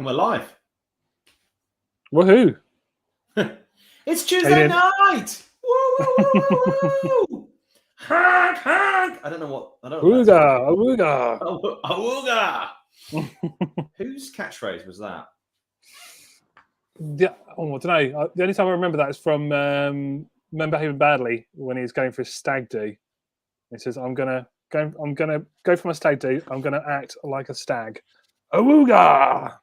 And we're live. Woohoo! It's Tuesday night. Woo! Hank, Hank. I don't know what. Awooga! Awooga! Whose catchphrase was that? Yeah, I don't know. The only time I remember that is from Men Behaving Badly when he's going for a stag do. He says, "I'm gonna go for my stag do. I'm gonna act like a stag." Awooga!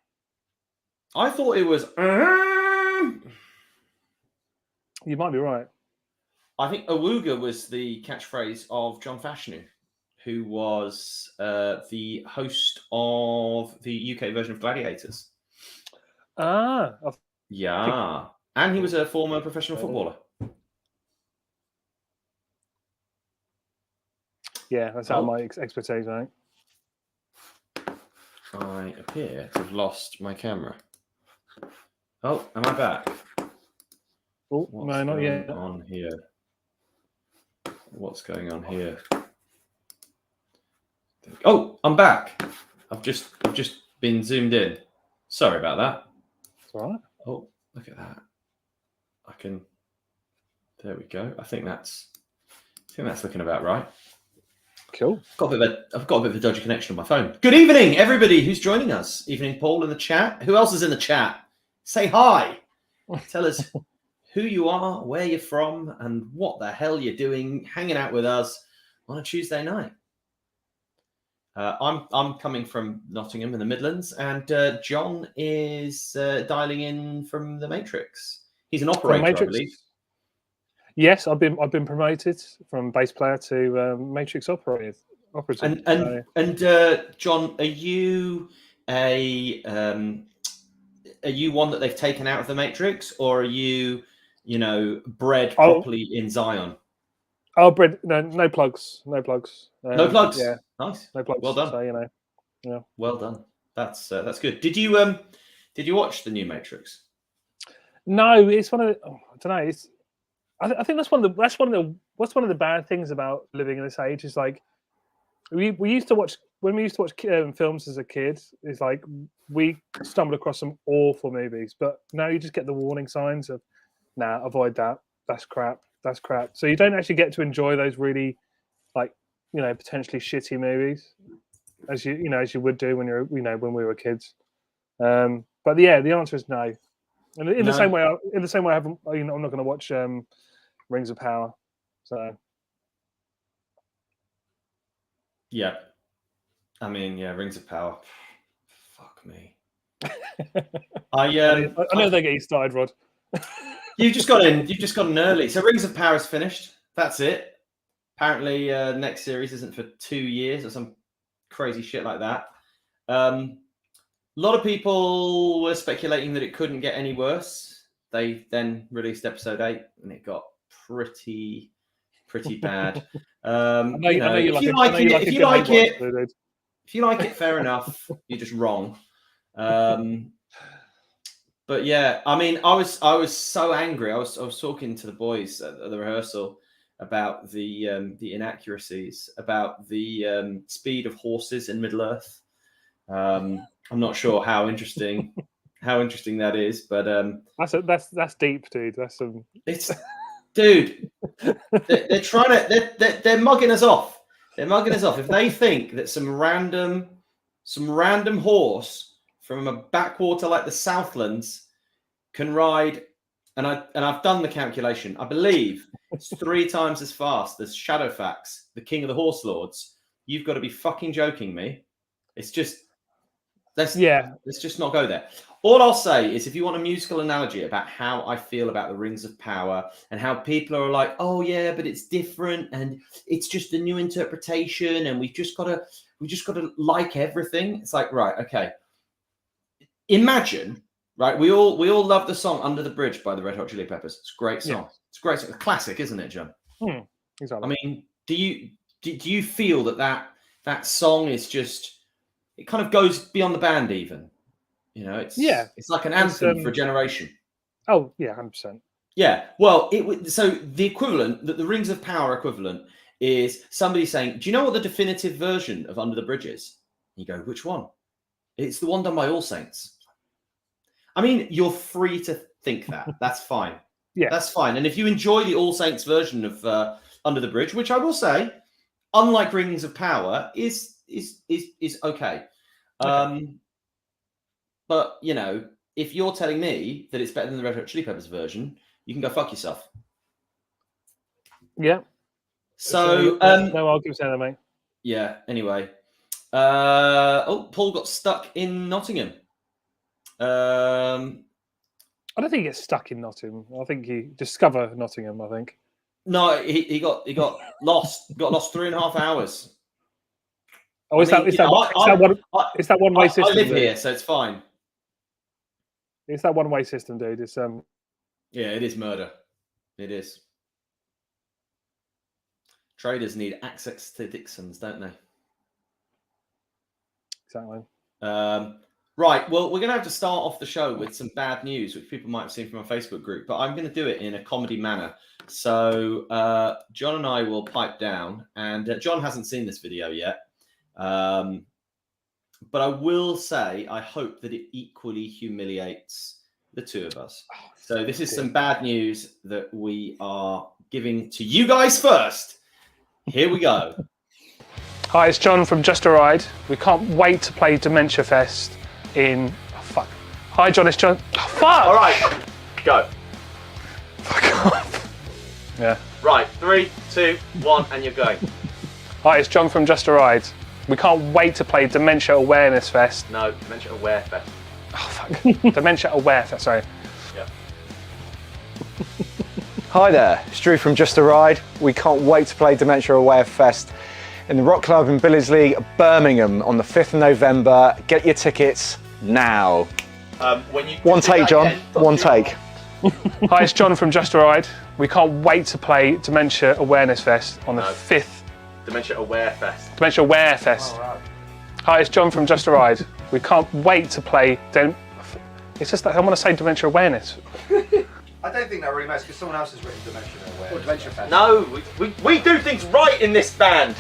I thought it was. You might be right. I think Awooga was the catchphrase of John Fashanu, who was the host of the UK version of Gladiators. Yeah. And he was a former professional footballer. Yeah, that's out of my expertise, right? I appear to have lost my camera. Oh, am I back? Oh, no, not yet. What's going on here? Oh, I'm back. I've just been zoomed in. Sorry about that. It's all right. Oh, look at that. There we go. I think that's looking about right. Cool. I've got a bit of a dodgy connection on my phone. Good evening, everybody who's joining us. Evening, Paul in the chat. Who else is in the chat? Say hi. Tell us who you are, where you're from, and what the hell you're doing hanging out with us on a Tuesday night. I'm coming from Nottingham in the Midlands, and John is dialing in from the Matrix. He's an operator, I believe. Yes, I've been promoted from bass player to Matrix operator. And John, are you one that they've taken out of the Matrix, or are you bred properly in Zion? Oh, bred. No plugs. No plugs. No plugs. Yeah, nice. No plugs. Well done. So yeah. Well done. That's good. Did you watch the new Matrix? No, it's one of the. I don't know. I think that's one of the bad things about living in this age is like we used to watch films as a kid. It's like we stumbled across some awful movies, but now you just get the warning signs of, avoid that. That's crap. That's crap. So you don't actually get to enjoy those really, potentially shitty movies, as you would do when when we were kids. But yeah, the answer is no. And in the same way, I'm not going to watch Rings of Power. So yeah, I mean, Rings of Power. Fuck me. I know they get you started, Rod. You've just got in early. So Rings of Power is finished. That's it. Apparently, next series isn't for 2 years or some crazy shit like that. A lot of people were speculating that it couldn't get any worse. They then released episode 8, and it got pretty bad. If you like it, fair enough. You're just wrong. But yeah, I mean, I was so angry. I was talking to the boys at the rehearsal about the inaccuracies, about the speed of horses in Middle Earth. I'm not sure how interesting that is, but that's deep, dude. Dude. They're trying to they're mugging us off. They're mugging us off. If they think that some random horse from a backwater like the Southlands can ride, and I've done the calculation. I believe it's 3 times as fast as Shadowfax, the king of the horse lords. You've got to be fucking joking me. It's just let's just not go there. All I'll say is, if you want a musical analogy about how I feel about the Rings of Power and how people are like, oh yeah, but it's different and it's just a new interpretation and we just gotta like everything. It's like, right, okay. Imagine, right? We all love the song "Under the Bridge" by the Red Hot Chili Peppers. It's a great song. Yeah. It's a great song. A classic, isn't it, John? Exactly. I mean, do you feel that song is just, it kind of goes beyond the band even? It's like an anthem for a generation. Oh yeah, 100%. Yeah. Well, so the equivalent, the Rings of Power equivalent, is somebody saying, "Do you know what the definitive version of Under the Bridge is?" You go, "Which one?" "It's the one done by All Saints." I mean, you're free to think that. That's fine. Yeah, that's fine. And if you enjoy the All Saints version of Under the Bridge, which I will say, unlike Rings of Power, is okay. But you know, if you're telling me that it's better than the Red Hot Chili Peppers version, you can go fuck yourself. Yeah. So no arguments there, mate. Yeah. Anyway, Paul got stuck in Nottingham. I don't think he gets stuck in Nottingham. I think he discovered Nottingham. I think. No, he got lost. Got lost 3.5 hours. Oh, is that one way system? I live here, so it's fine. It's that one way system, dude. It's Yeah, it is murder. It is. Traders need access to Dixons, don't they? Exactly. Right. Well, we're going to have to start off the show with some bad news, which people might have seen from our Facebook group, but I'm going to do it in a comedy manner. So John and I will pipe down, and John hasn't seen this video yet. But I will say, I hope that it equally humiliates the two of us. So this is some bad news that we are giving to you guys first. Here we go. Hi, it's John from Just a Ride. We can't wait to play Dementia Fest in... Oh, fuck. Hi, John, it's John. Oh, fuck! All right, go. Fuck off. Yeah. Right, 3, 2, 1, and you're going. Hi, it's John from Just a Ride. We can't wait to play Dementia Awareness Fest. No, Dementia Aware Fest. Oh, fuck. Dementia Aware Fest, sorry. Yeah. Hi there, it's Drew from Just a Ride. We can't wait to play Dementia Aware Fest in the Rock Club in Billersley, Birmingham on the 5th of November. Get your tickets now. One take, John. One take. Hi, it's John from Just a Ride. We can't wait to play Dementia Awareness Fest on the 5th. Dementia Aware Fest. Dementia Aware Fest. Oh, right. Hi, it's John from Just a Ride. We can't wait to play... It's just that I want to say Dementia Awareness. I don't think that really matters because someone else has written Dementia Aware. Dementia Fest. No, we do things right in this band.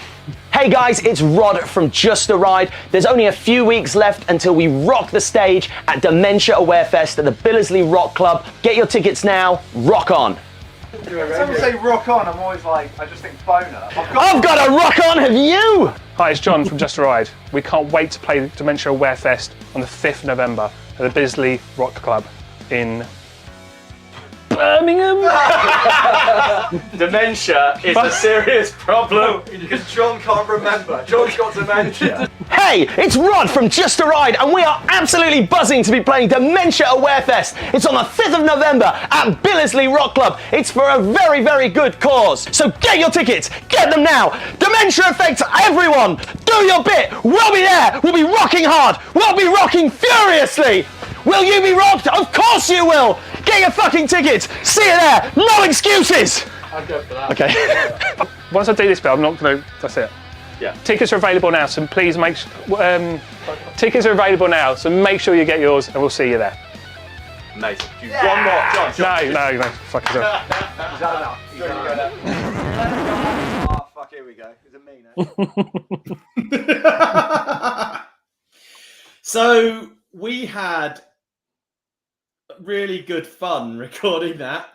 Hey guys, it's Rod from Just a Ride. There's only a few weeks left until we rock the stage at Dementia Aware Fest at the Billersley Rock Club. Get your tickets now, rock on. When someone say rock on, I'm always like, I just think boner. I've got a rock on, have you? Hi, it's John from Just a Ride. We can't wait to play Dementia Aware Fest on the 5th of November at the Billersley Rock Club in Birmingham. Dementia is a serious problem. Because John can't remember. John's got dementia. Hey, it's Rod from Just a Ride, and we are absolutely buzzing to be playing Dementia Aware Fest. It's on the 5th of November at Billersley Rock Club. It's for a very, very good cause. So get your tickets, get them now. Dementia affects everyone. Do your bit. We'll be there. We'll be rocking hard. We'll be rocking furiously. Will you be rocked? Of course you will. Get your fucking tickets. See you there. No excuses. I'd go for that. Okay. Once I do this bit, I'm not going to... That's it. Yeah. Tickets are available now, so please make... tickets are available now, so make sure you get yours, and we'll see you there. Amazing. One more, John. No. Fuck it up. Is that enough? Sure, you go now. Oh, fuck, here we go. Is it me now? So we had really good fun recording that,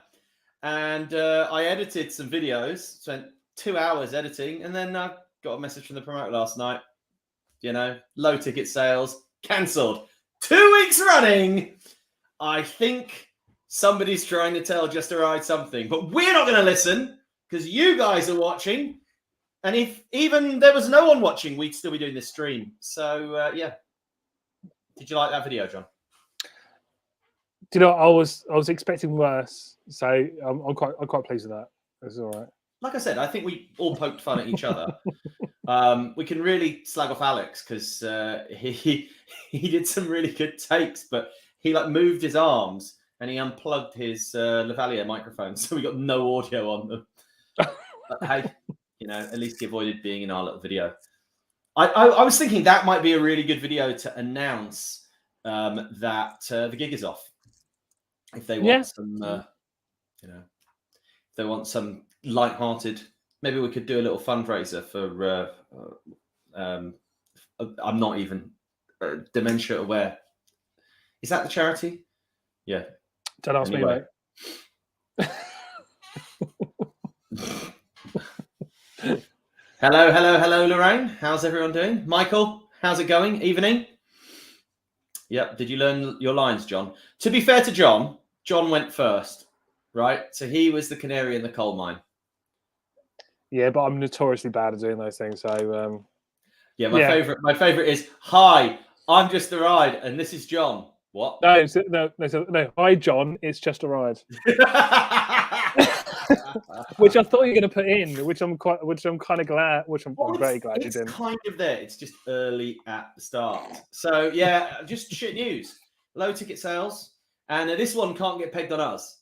and I edited some videos, spent 2 hours editing, and then I got a message from the promoter last night, low ticket sales, cancelled 2 weeks running. I think somebody's trying to tell Just a Ride something, but we're not going to listen because you guys are watching, and if even there was no one watching, we'd still be doing this stream. So yeah. Did you like that video, John? Do you know, I was expecting worse, so I'm quite pleased with that. It's all right. Like I said, I think we all poked fun at each other. We can really slag off Alex because he did some really good takes, but he moved his arms and he unplugged his lavalier microphone, so we got no audio on them. But hey, at least he avoided being in our little video. I was thinking that might be a really good video to announce that the gig is off. If they want some, if they want some light-hearted, maybe we could do a little fundraiser for. I'm not even Dementia Aware. Is that the charity? Yeah. Don't ask Anyway. me, mate. Hello, Lorraine. How's everyone doing? Michael, how's it going? Evening? Yep. Did you learn your lines, John? To be fair to John, John went first, right? So he was the canary in the coal mine. Yeah, but I'm notoriously bad at doing those things. So Yeah, my favorite is, hi, I'm Just a Ride, and this is John. What? No. Hi, John. It's just a ride. Which I thought you were going to put in, which I'm kind of glad, I'm very glad you didn't. It's kind of there. It's just early at the start. So yeah, just shit news. Low ticket sales, and this one can't get pegged on us.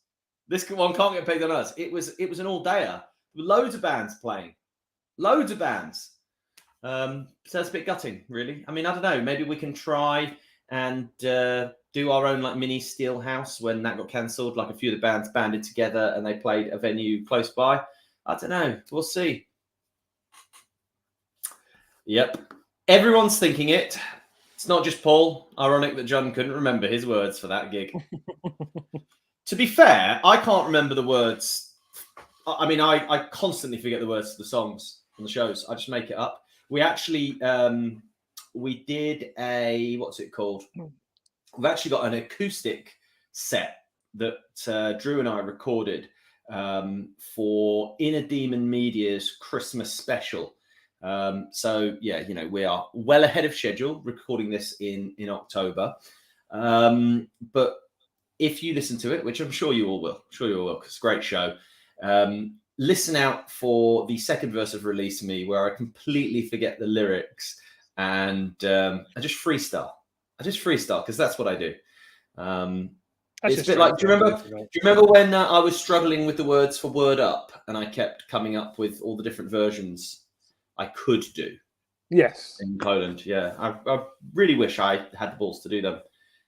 This one can't get pegged on us. It was an all-dayer. Loads of bands playing. Loads of bands. So it's a bit gutting, really. I mean, I don't know. Maybe we can try and do our own like mini steel house when that got cancelled. Like a few of the bands banded together and they played a venue close by. I don't know. We'll see. Yep. Everyone's thinking it. It's not just Paul. Ironic that John couldn't remember his words for that gig. To be fair, I can't remember the words. I mean, I constantly forget the words to the songs on the shows. I just make it up. We actually, we did a, what's it called? We've actually got an acoustic set that Drew and I recorded for Inner Demon Media's Christmas special. So yeah, you know, we are well ahead of schedule recording this in October. But if you listen to it, which I'm sure you all will, because it's a great show. Listen out for the second verse of Release Me, where I completely forget the lyrics and I just freestyle. Because that's what I do. It's a bit like, do you remember when I was struggling with the words for Word Up and I kept coming up with all the different versions I could do? Yes. In Poland, yeah. I really wish I had the balls to do them.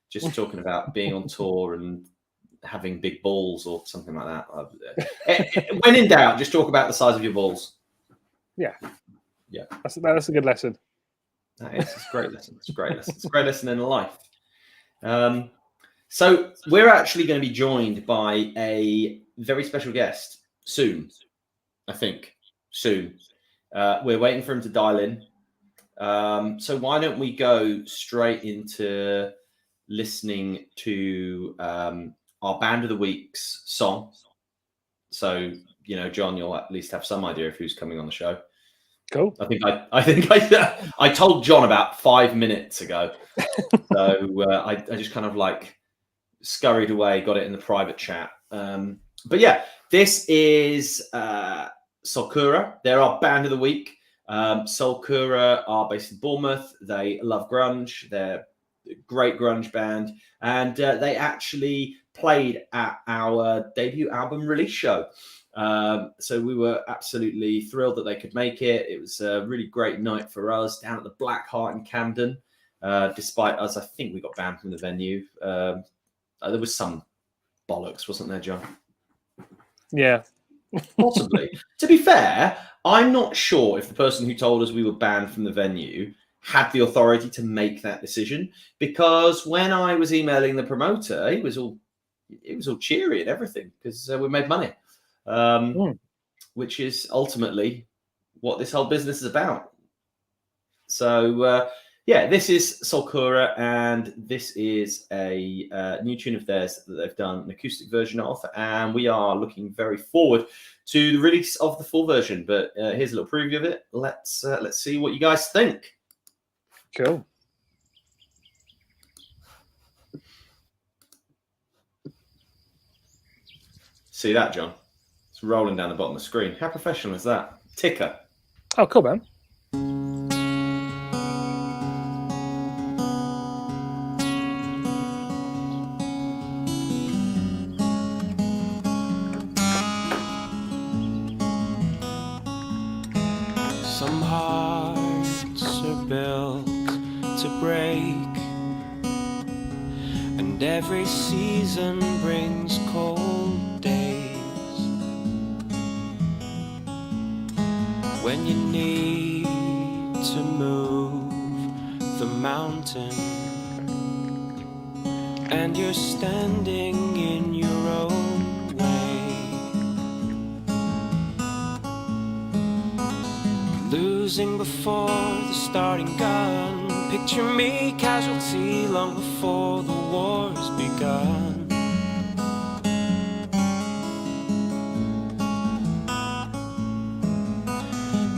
Just talking about being on tour and having big balls or something like that. When in doubt, just talk about the size of your balls. Yeah. Yeah. That's a good lesson. That is. It's a great lesson. It's a great lesson. It's a great lesson in life. So we're actually going to be joined by a very special guest soon. I think soon. We're waiting for him to dial in. So why don't we go straight into listening to our Band of the Week's song? So, you know, John, you'll at least have some idea of who's coming on the show. Cool. I think I told John about 5 minutes ago. So I just kind of like scurried away, got it in the private chat. But yeah, this is Solkura. They're our Band of the Week. Solkura are based in Bournemouth. They love grunge. They're a great grunge band. And they actually played at our debut album release show. So we were absolutely thrilled that they could make it. It was a really great night for us down at the Black Heart in Camden. Despite us, I think we got banned from the venue. There was some bollocks, wasn't there, John? Yeah. Possibly. To be fair, I'm not sure if the person who told us we were banned from the venue had the authority to make that decision, because when I was emailing the promoter, it was all cheery and everything because we made money. Which is ultimately what this whole business is about. So, yeah, this is Solkura, and this is a new tune of theirs that they've done an acoustic version of, and we are looking very forward to the release of the full version. But here's a little preview of it. Let's see what you guys think. Cool. See that, John? It's rolling down the bottom of the screen. How professional is that? Ticker. Oh, cool, man. Some hearts are built to break, and every season brings cold days. When you need to move the mountain, and you're standing in your own way, losing before the starting gun. Picture me, casualty, long before the war's begun.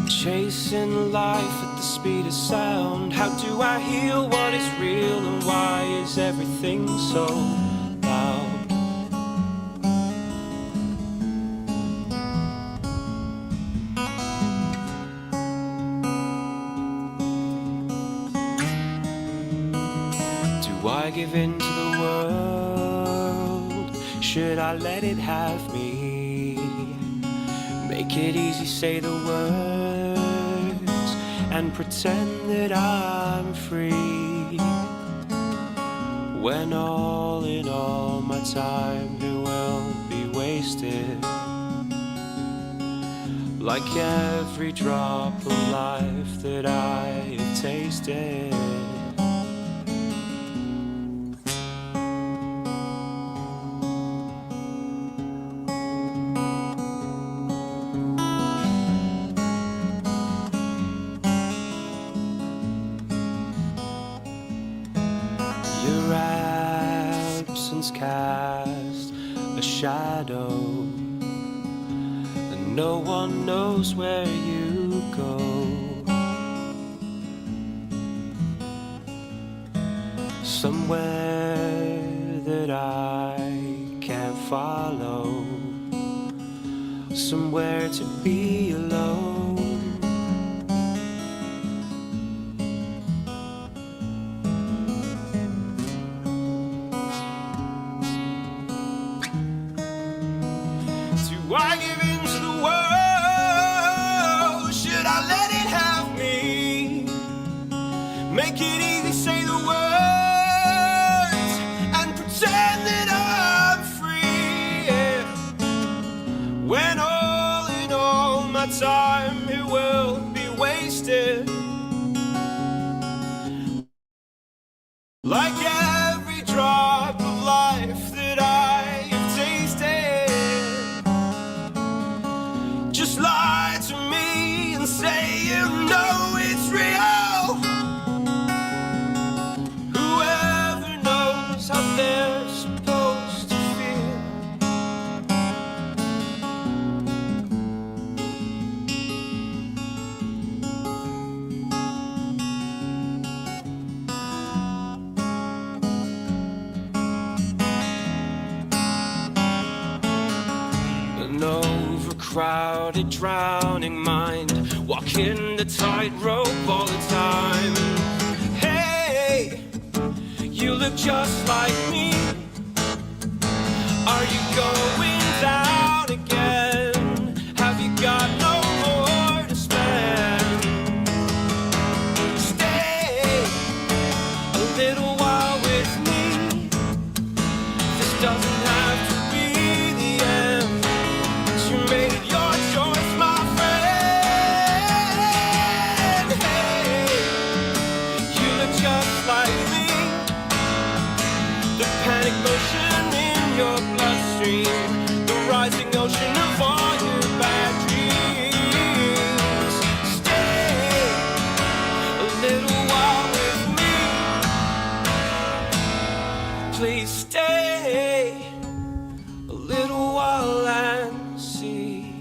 Chasing life at the speed of sound. How do I heal what is real, and why is everything so loud? Do I give in to the world? Should I let it have me? Make it easy, say the words, and pretend that I'm free. When all in all my time it will be wasted, like every drop of life that I have tasted. Your absence cast a shadow, and no one knows where you go. Somewhere that I can't follow, somewhere to be alone. Do I give in to the world? Should I let it have me? Make it easy, say the words, and pretend that I'm free. Yeah. When all in all my time it will be wasted, like every drop of life that I have tasted. Just lie to me and say you know it's real. Whoever knows how they're supposed to feel. An overcrowded, drowning mind, walking the tightrope all the time. Hey, you look just like me. Are you going down again? Have you got no more to spend? Stay a little while with me. This doesn't have to be the end. You made your choice, my friend. Hey, you look just like me. The panic motion in your bloodstream, the rising ocean of all your bad dreams. Stay a little while with me. Please stay a little while and see.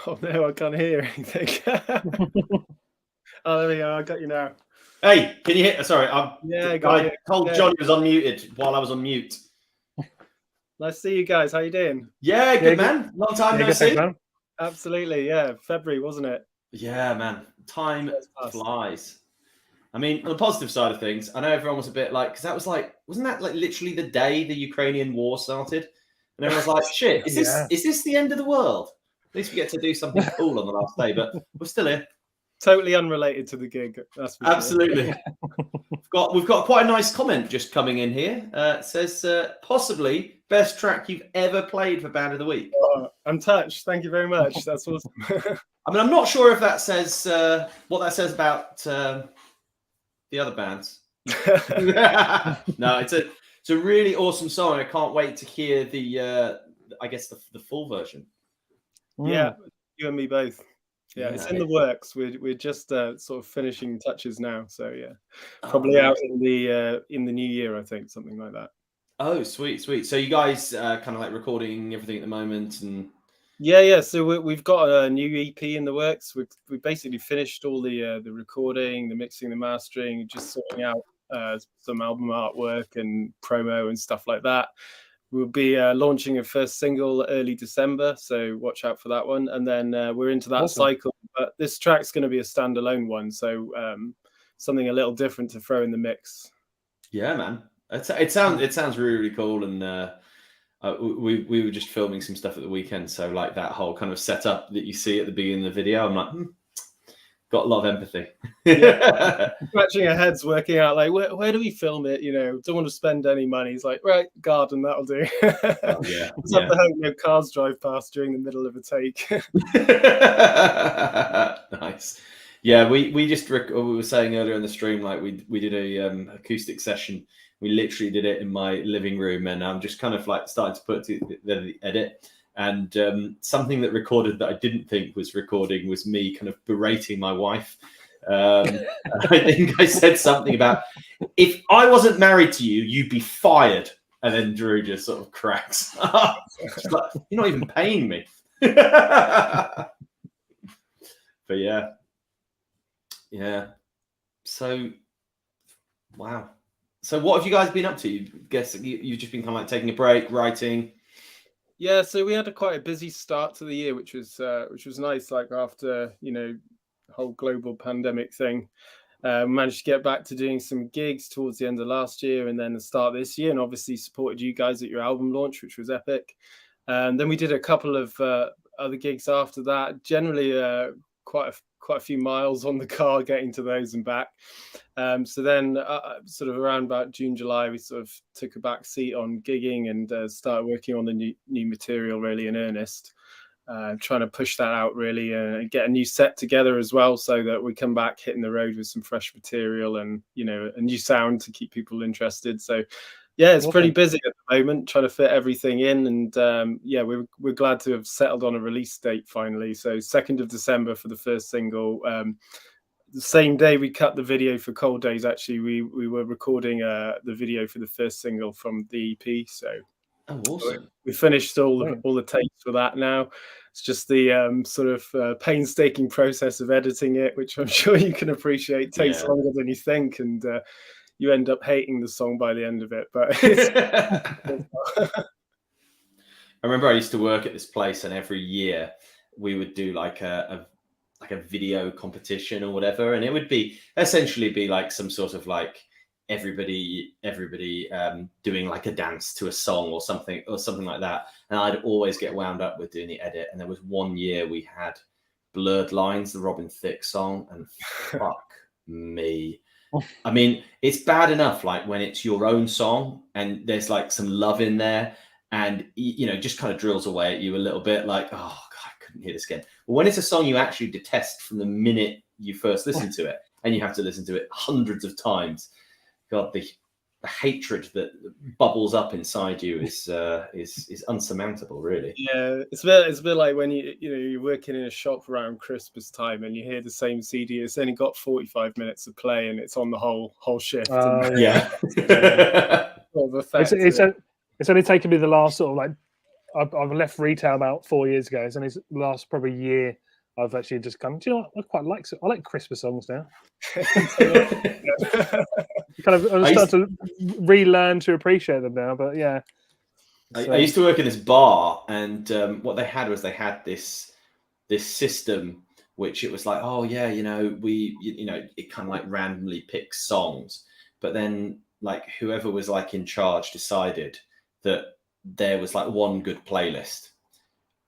Oh no, I can't hear anything. Oh, there we go. I got you now. Hey, can you hear? Sorry, Yeah, got I you. told Yeah. Johnny was unmuted while I was on mute. Nice to see you guys. How you doing? Yeah, good good. man. Long time Yeah, no good, thanks, see. man. Absolutely. Yeah, February, wasn't it? Yeah, man. Time Years past. flies. I mean, on the positive side of things, I know everyone was a bit like, because that was like, wasn't that like literally the day the Ukrainian war started? And everyone was like, shit, is this the end of the world? At least we get to do something cool on the last day, but we're still here. Totally unrelated to the gig. That's for sure. Absolutely. We've got quite a nice comment just coming in here. It says possibly best track you've ever played for Band of the Week? Oh, I'm touched. Thank you very much. That's awesome. I mean, I'm not sure if that says what that says about the other bands. No, it's a really awesome song. I can't wait to hear the I guess the full version. Yeah, you and me both. Yeah, it's in the works. We're just sort of finishing touches now. So yeah, probably out in the new year, I think, something like that. Oh, sweet. So you guys kind of like recording everything at the moment, and yeah. So we've got a new EP in the works. We've basically finished all the recording, the mixing, the mastering, just sorting out some album artwork and promo and stuff like that. We'll be launching a first single early December, so watch out for that one. And then we're into that cycle. But this track's going to be a standalone one, so something a little different to throw in the mix. Yeah, man. It sounds really, really cool, and we were just filming some stuff at the weekend, so like that whole kind of setup that you see at the beginning of the video, I'm like, got a lot of empathy. Yeah. Scratching our heads, working out like where do we film it? You know, don't want to spend any money. It's like, right, garden, that'll do. Oh, yeah. Just have to hope no cars drive past during the middle of a take. Nice. Yeah, we just we were saying earlier in the stream, like we did a acoustic session. We literally did it in my living room, and I'm just kind of like starting to put the edit. And something that recorded that I didn't think was recording was me kind of berating my wife. I think I said something about, if I wasn't married to you, you'd be fired. And then Drew just sort of cracks. She's like, you're not even paying me. But yeah. So, wow. So what have you guys been up to? I guess you've just been kind of like taking a break, writing. Yeah, so we had quite a busy start to the year, which was nice. Like after the whole global pandemic thing, managed to get back to doing some gigs towards the end of last year, and then the start of this year, and obviously supported you guys at your album launch, which was epic. And then we did a couple of other gigs after that. Generally, quite a few miles on the car getting to those and back. So then sort of around about June, July, we sort of took a back seat on gigging and started working on the new material really in earnest, trying to push that out really and get a new set together as well, so that we come back hitting the road with some fresh material and, a new sound to keep people interested. So yeah, it's pretty busy at the moment, trying to fit everything in. And we're glad to have settled on a release date finally. So 2nd of December for the first single. The same day we cut the video for Cold Days, actually, we were recording the video for the first single from the EP. So awesome. We finished all the takes for that now. It's just the sort of painstaking process of editing it, which I'm sure you can appreciate takes longer than you think. And you end up hating the song by the end of it. But I remember I used to work at this place, and every year we would do like a video competition or whatever, and it would essentially be like some sort of like everybody doing like a dance to a song or something like that. And I'd always get wound up with doing the edit. And there was one year we had Blurred Lines, the Robin Thicke song, and fuck me. I mean, it's bad enough like when it's your own song and there's like some love in there, and just kind of drills away at you a little bit, like, oh God, I couldn't hear this again. But when it's a song you actually detest from the minute you first listen to it, and you have to listen to it hundreds of times, God, the hatred that bubbles up inside you is unsurmountable, really. Yeah, it's a bit like when you're working in a shop around Christmas time and you hear the same CD. It's only got 45 minutes of play and it's on the whole shift. Yeah. It's only taken me the last sort of like I've left retail about 4 years ago. It's only the last probably year I've actually just come. Do you know what? I like Christmas songs now. I'm starting to relearn to appreciate them now. But yeah, I used to work in this bar, and what they had was this system, which it was like, oh yeah, it kind of like randomly picks songs, but then like whoever was like in charge decided that there was like one good playlist.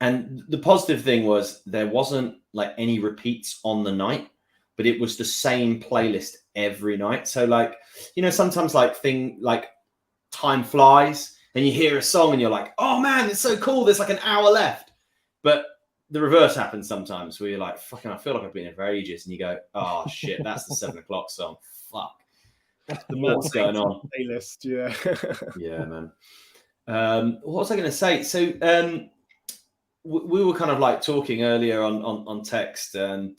And the positive thing was there wasn't like any repeats on the night, but it was the same playlist every night. So like, sometimes like time flies and you hear a song and you're like, oh man, it's so cool. There's like an hour left. But the reverse happens sometimes where you're like, fucking, I feel like I've been here for ages. And you go, oh shit, that's the 7 o'clock song. Fuck. What's going on? Playlist, yeah. Yeah, man. What was I going to say? So we were kind of like talking earlier on text, and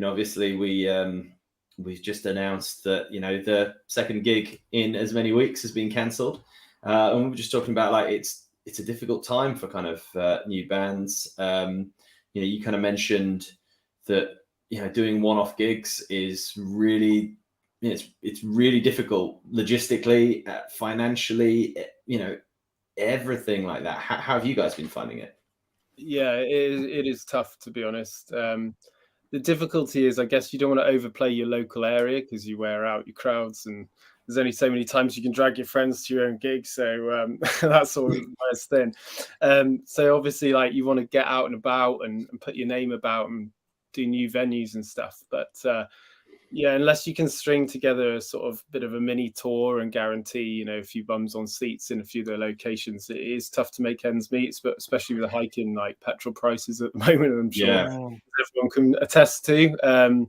obviously we've just announced that the second gig in as many weeks has been cancelled, and we were just talking about like it's a difficult time for kind of new bands. You kind of mentioned that doing one-off gigs is really it's really difficult logistically, financially, everything like that. How have you guys been finding it? Yeah, it is tough, to be honest. The difficulty is, I guess, you don't want to overplay your local area because you wear out your crowds, and there's only so many times you can drag your friends to your own gig. So that's always the worst thing. So obviously, like, you want to get out and about and put your name about and do new venues and stuff. But yeah, unless you can string together a sort of bit of a mini tour and guarantee, a few bums on seats in a few of their locations, it is tough to make ends meet, but especially with the hiking like petrol prices at the moment, I'm sure everyone can attest to.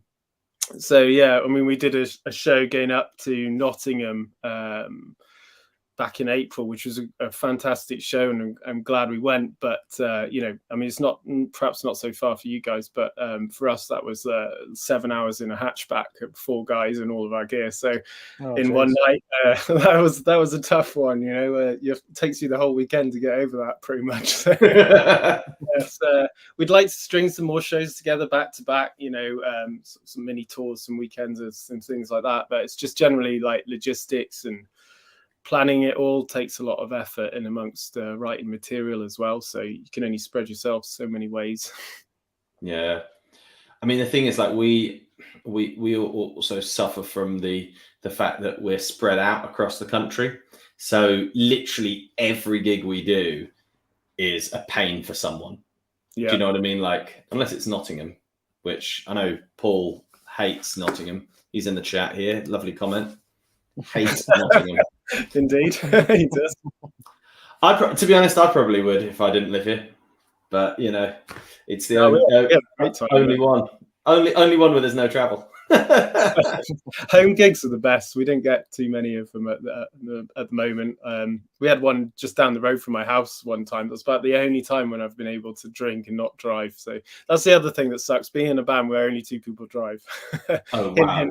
So yeah, I mean, we did a show going up to Nottingham back in April, which was a fantastic show, and I'm glad we went. But I mean, it's perhaps not so far for you guys, but for us that was 7 hours in a hatchback, 4 guys and all of our gear. So one night, that was a tough one. It takes you the whole weekend to get over that, pretty much. So, yes, we'd like to string some more shows together back to back. Some mini tours, some weekends, and things like that. But it's just generally like logistics and planning it all takes a lot of effort in amongst writing material as well. So you can only spread yourself so many ways. Yeah. I mean, the thing is, like, we also suffer from the fact that we're spread out across the country. So literally every gig we do is a pain for someone. Yeah. Do you know what I mean? Like, unless it's Nottingham, which I know Paul hates Nottingham. He's in the chat here. Lovely comment. Hates Nottingham. Indeed, he does. To be honest, I probably would if I didn't live here. But it's the only one. Only one where there's no travel. Home gigs are the best. We didn't get too many of them at the moment. We had one just down the road from my house one time. That's about the only time when I've been able to drink and not drive. So that's the other thing that sucks. Being in a band where only 2 people drive. Oh wow!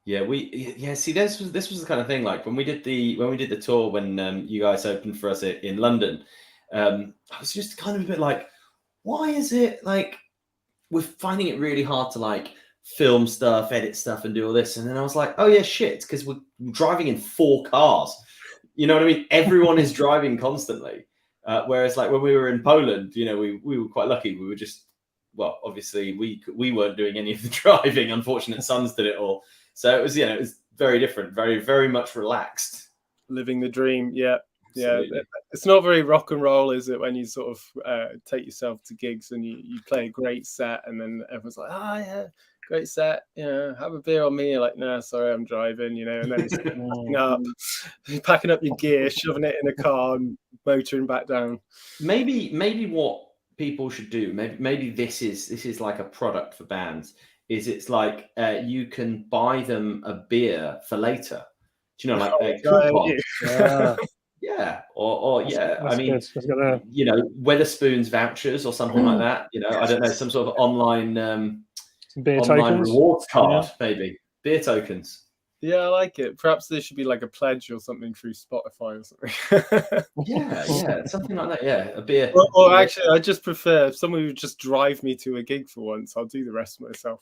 Yeah. See, this was the kind of thing. Like when we did the tour, when you guys opened for us in London, I was just kind of a bit like, why is it like we're finding it really hard to like film stuff, edit stuff, and do all this? And then I was like, oh yeah, shit, it's because we're driving in 4 cars. You know what I mean? Everyone is driving constantly. Whereas like when we were in Poland, we were quite lucky. We were just, well, obviously we weren't doing any of the driving. Unfortunate sons did it all. So it was, it was very different, very, very much relaxed. Living the dream, yeah. Absolutely. Yeah. It's not very rock and roll, is it, when you sort of take yourself to gigs and you play a great set and then everyone's like, oh, yeah, great set, have a beer on me. You're like, no, sorry, I'm driving, and then it's packing up your gear, shoving it in a car and motoring back down. Maybe what people should do, maybe this is like a product for bands, is it's like you can buy them a beer for later. Do you know, like a coupon? Yeah, or yeah. I mean, Wetherspoons vouchers or something like that. I don't know, some sort of online rewards card, maybe beer tokens. Yeah, I like it. Perhaps there should be like a pledge or something through Spotify or something. yeah, something like that. Yeah, a beer. Or actually, I just prefer if someone would just drive me to a gig for once. I'll do the rest myself.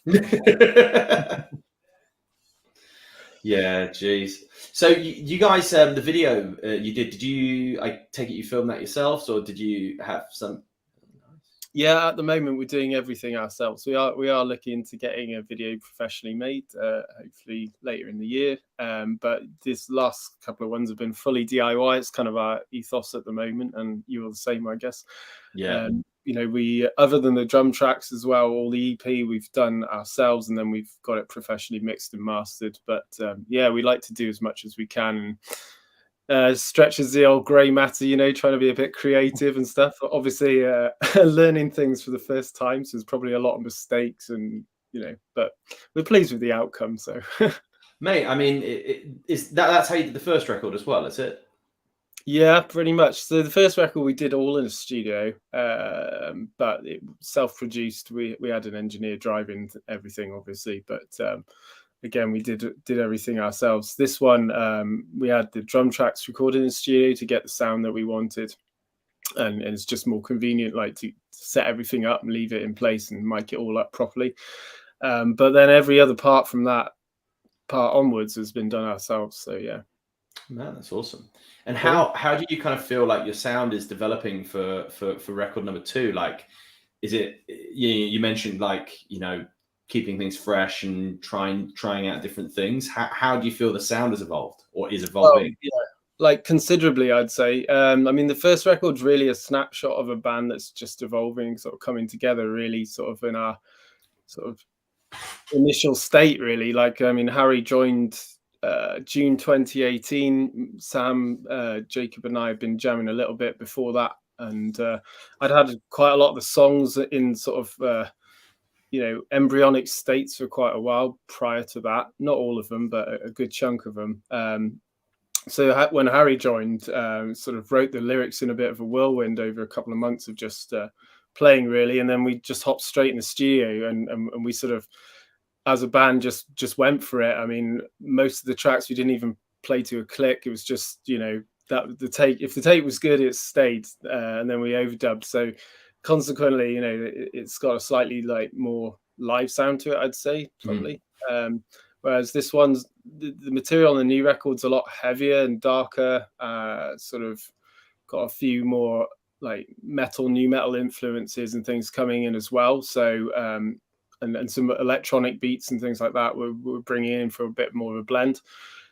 Yeah, geez. So you guys, the video you did you? I take it you filmed that yourselves, or did you have some? Yeah, at the moment we're doing everything ourselves. We are looking into getting a video professionally made, hopefully later in the year. But this last couple of ones have been fully DIY. It's kind of our ethos at the moment, and you are the same, I guess. Yeah. you know, we, other than the drum tracks as well, all the EP we've done ourselves, and then we've got it professionally mixed and mastered. But yeah, we like to do as much as we can. Stretches the old grey matter, you know, trying to be a bit creative and stuff. Obviously, learning things for the first time, so there's probably a lot of mistakes, and you know, but we're pleased with the outcome. So, Mate, I mean, that's how you did the first record as well, is it? yeah, pretty much. So the first record we did all in a studio, but it self-produced. We had an engineer driving everything, obviously, but again, we did everything ourselves. This one, we had the drum tracks recorded in the studio to get the sound that we wanted, and it's just more convenient, like to set everything up and leave it in place and mic it all up properly. But then every other part from that part onwards has been done ourselves. So yeah. Man, that's awesome. And how do you kind of feel like your sound is developing for record number 2? Like, is it, you mentioned, like, you know, keeping things fresh and trying out different things. How do you feel the sound has evolved or is evolving? Yeah, like considerably, I'd say. I mean, the first record's really a snapshot of a band that's just evolving, sort of coming together, really, sort of in our sort of initial state, really. Like, I mean, Harry joined June 2018. Sam, Jacob and I had been jamming a little bit before that, and I'd had quite a lot of the songs in sort of you know, embryonic states for quite a while prior to that. Not all of them, but a good chunk of them. So when Harry joined, sort of wrote the lyrics in a bit of a whirlwind over a couple of months of just playing, really, and then we just hopped straight in the studio, and we sort of, as a band, just went for it. I mean, most of the tracks we didn't even play to a click. It was just, you know, that if the tape was good, it stayed, and then we overdubbed. So consequently, you know, it's got a slightly like more live sound to it, I'd say, probably. Whereas this one's, the material on the new record's a lot heavier and darker, sort of got a few more like new metal influences and things coming in as well. So and some electronic beats and things like that we're bringing in for a bit more of a blend.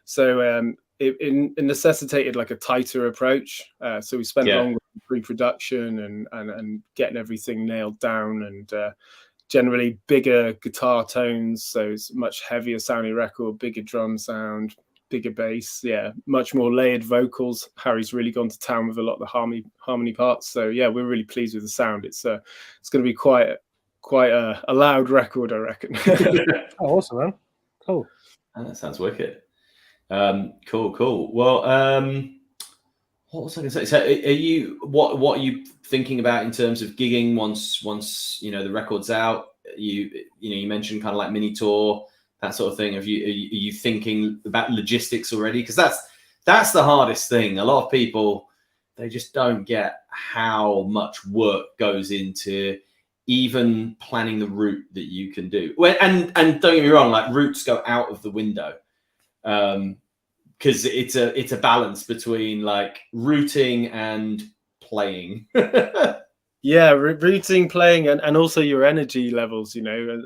So it necessitated like a tighter approach. So we spent longer in pre-production and getting everything nailed down, and generally bigger guitar tones. So it's a much heavier sounding record, bigger drum sound, bigger bass. Yeah, much more layered vocals. Harry's really gone to town with a lot of the harmony parts. So yeah, we're really pleased with the sound. It's going to be quite a loud record, I reckon. Oh, awesome, man. Cool. Oh, that sounds wicked. Cool. Well, what was I going to say? So, are you what are you thinking about in terms of gigging once you know the record's out? You mentioned kind of like mini tour, that sort of thing. Are you thinking about logistics already? Because that's the hardest thing. A lot of people, they just don't get how much work goes into even planning the route that you can do. And don't get me wrong, like routes go out of the window. Because it's a balance between like routing and playing. Yeah, routing, playing, and also your energy levels. You know,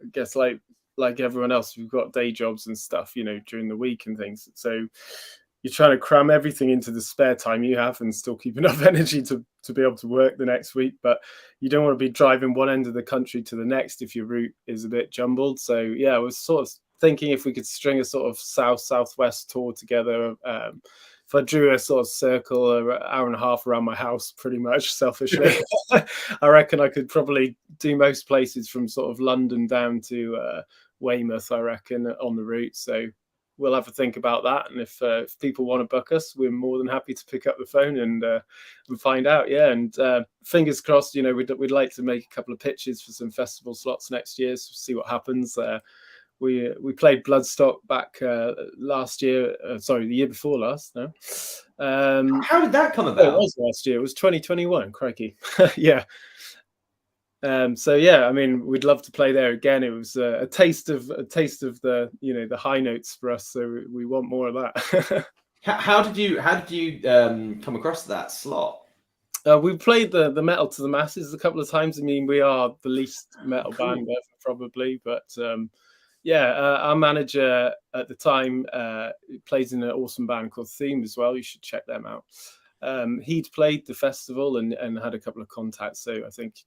I guess like everyone else, we've got day jobs and stuff, you know, during the week and things. So you're trying to cram everything into the spare time you have and still keep enough energy to be able to work the next week. But you don't want to be driving one end of the country to the next if your route is a bit jumbled. So yeah, I was sort of thinking if we could string a sort of southwest tour together. If I drew a sort of circle, an hour and a half around my house, pretty much selfishly, I reckon I could probably do most places from sort of London down to Weymouth, I reckon, on the route. So we'll have a think about that. And if people want to book us, we're more than happy to pick up the phone and find out. Yeah. And fingers crossed, you know, we'd like to make a couple of pitches for some festival slots next year, so see what happens. We played Bloodstock back last year. The year before last. No. How did that come about? It was last year. It was 2021. Crikey. Yeah. So yeah, I mean, we'd love to play there again. It was a taste of the, you know, the high notes for us. So we want more of that. How did you come across that slot? We played the Metal to the Masses a couple of times. I mean, we are the least metal band ever, probably, but our manager at the time plays in an awesome band called Theme as well. You should check them out. he'd played the festival and had a couple of contacts. So I think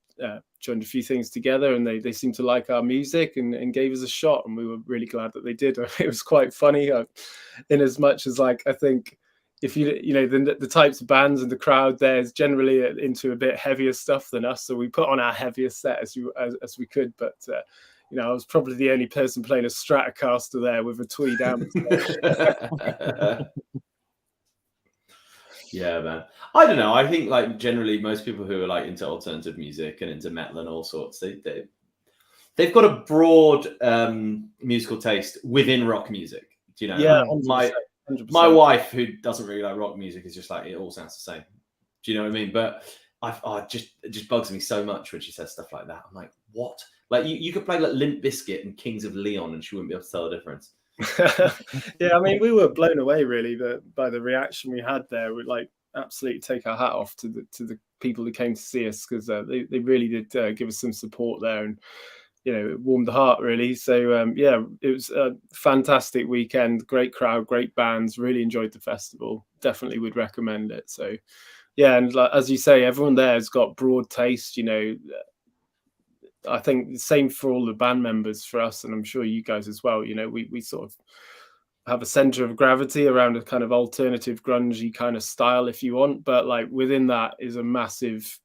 joined a few things together, and they seemed to like our music and gave us a shot, and we were really glad that they did. It was quite funny, in as much as like I think if the types of bands and the crowd there is generally into a bit heavier stuff than us, so we put on our heaviest set as we could, but I was probably the only person playing a Stratocaster there with a tweed amp. Yeah, man. I don't know. I think like generally most people who are like into alternative music and into metal and all sorts, they've got a broad musical taste within rock music. Do you know? Yeah, 100%. My wife, who doesn't really like rock music, is just like, it all sounds the same. Do you know what I mean? But it just bugs me so much when she says stuff like that. I'm like, what? Like you could play like Limp Bizkit and Kings of Leon, and she wouldn't be able to tell the difference. Yeah, I mean, we were blown away really by the reaction we had there. We like absolutely take our hat off to the people who came to see us, because they really did give us some support there, and it warmed the heart really. So yeah, it was a fantastic weekend, great crowd, great bands, really enjoyed the festival, definitely would recommend it. So yeah, and like, as you say, everyone there has got broad taste. I think the same for all the band members, for us, and I'm sure you guys as well. We sort of have a center of gravity around a kind of alternative grungy kind of style, if you want, but like within that is a massive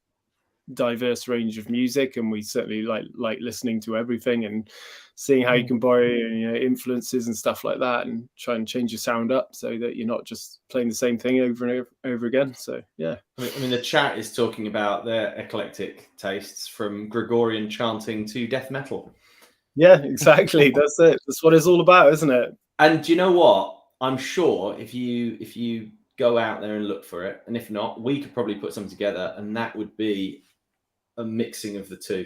diverse range of music, and we certainly like listening to everything and seeing how you can borrow influences and stuff like that, and try and change your sound up so that you're not just playing the same thing over and over again. So yeah, I mean the chat is talking about their eclectic tastes, from Gregorian chanting to death metal. Yeah, exactly. That's it. That's what it's all about, isn't it? And do you know what? I'm sure if you go out there and look for it, and if not, we could probably put something together, and that would be a mixing of the two.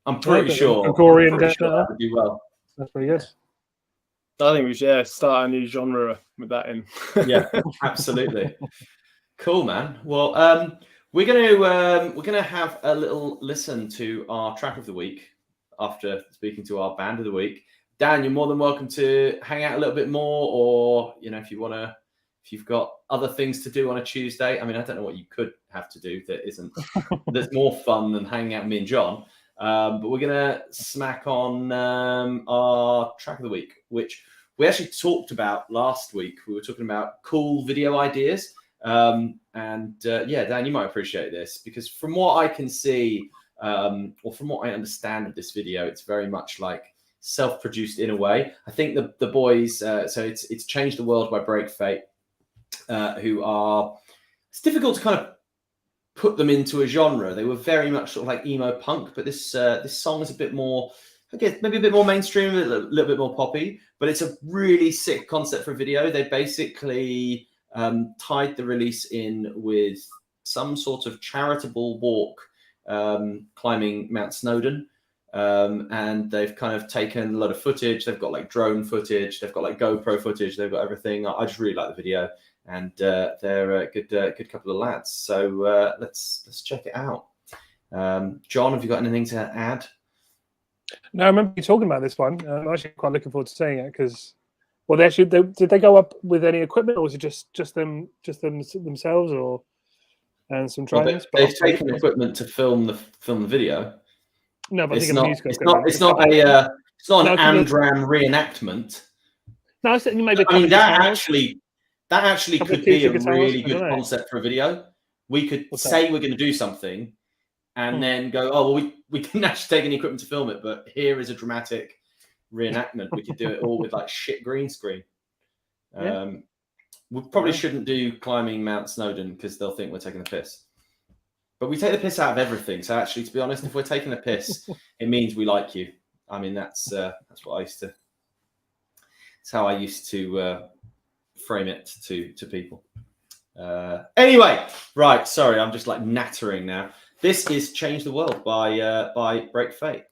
I'm pretty sure Gregorian death that would do well. That's pretty good. I think we should start a new genre with that in. Yeah, absolutely. Cool, man. Well, we're gonna have a little listen to our track of the week after speaking to our band of the week. Dan, you're more than welcome to hang out a little bit more, or if you've got other things to do on a Tuesday. I mean, I don't know what you could have to do that's more fun than hanging out with me and John. But we're gonna smack on our track of the week, which we actually talked about last week. We were talking about cool video ideas. Yeah, Dan, you might appreciate this, because from what I can see, or from what I understand of this video, it's very much like self-produced in a way. I think the boys, so it's Change the World by Break Fate, who are, it's difficult to kind of put them into a genre. They were very much sort of like emo punk, but this song is a bit more, I guess, maybe a bit more mainstream, a little bit more poppy, but it's a really sick concept for a video. They basically tied the release in with some sort of charitable walk climbing Mount Snowdon. And they've kind of taken a lot of footage. They've got like drone footage, they've got like GoPro footage, they've got everything. I just really like the video, and they're a good couple of lads. So let's check it out. John, have you got anything to add? No, I remember you talking about this one. I'm actually quite looking forward to seeing it, because, well, did they go up with any equipment, or was it just themselves, or and some trainers? Well, they've taken equipment to film the video. No, but it's not an Amdram reenactment. No, I said maybe. I mean, that actually could be a really good concept for a video. We could say we're going to do something, and then go, oh well, we didn't actually take any equipment to film it, but here is a dramatic reenactment. We could do it all with like shit green screen. We probably shouldn't do climbing Mount Snowdon, because they'll think we're taking the piss. But we take the piss out of everything. So actually, to be honest, if we're taking the piss, it means we like you. I mean, that's what I used to. It's how I used to frame it to people. Anyway, right. Sorry, I'm just like nattering now. This is "Change the World" by Break Fate.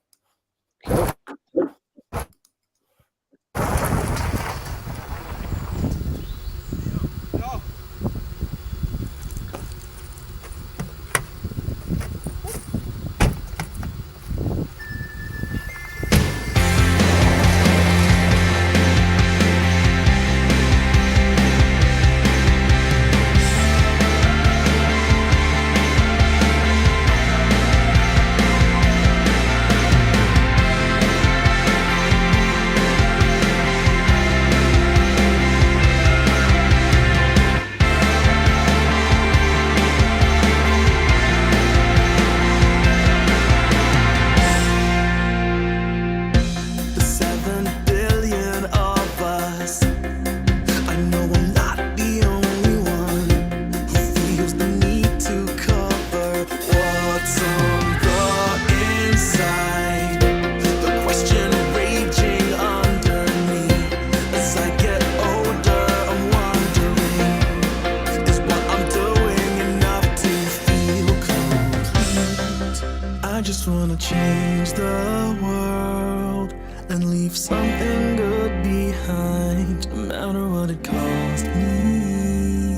I just wanna change the world and leave something good behind, no matter what it cost me.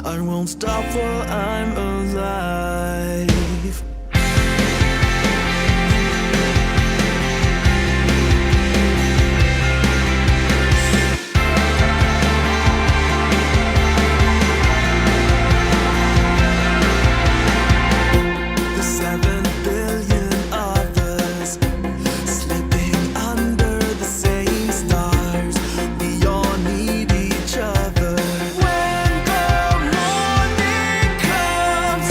I won't stop while I'm alive. The 7 billion others sleeping under the same stars. We all need each other. When the morning comes,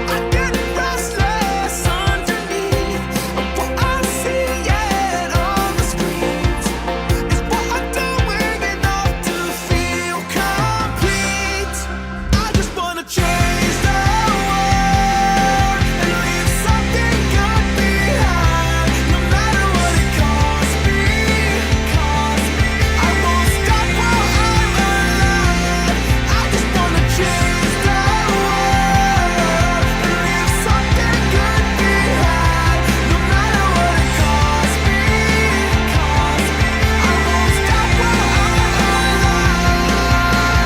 I get restless underneath of what I see it on the screens. Is what I'm doing enough to feel complete? I just wanna change the world and leave something good behind, no matter what it costs me. I won't stop while I'm alive. I just wanna change the world and leave something good behind, no matter what it costs me. I won't stop while I'm alive.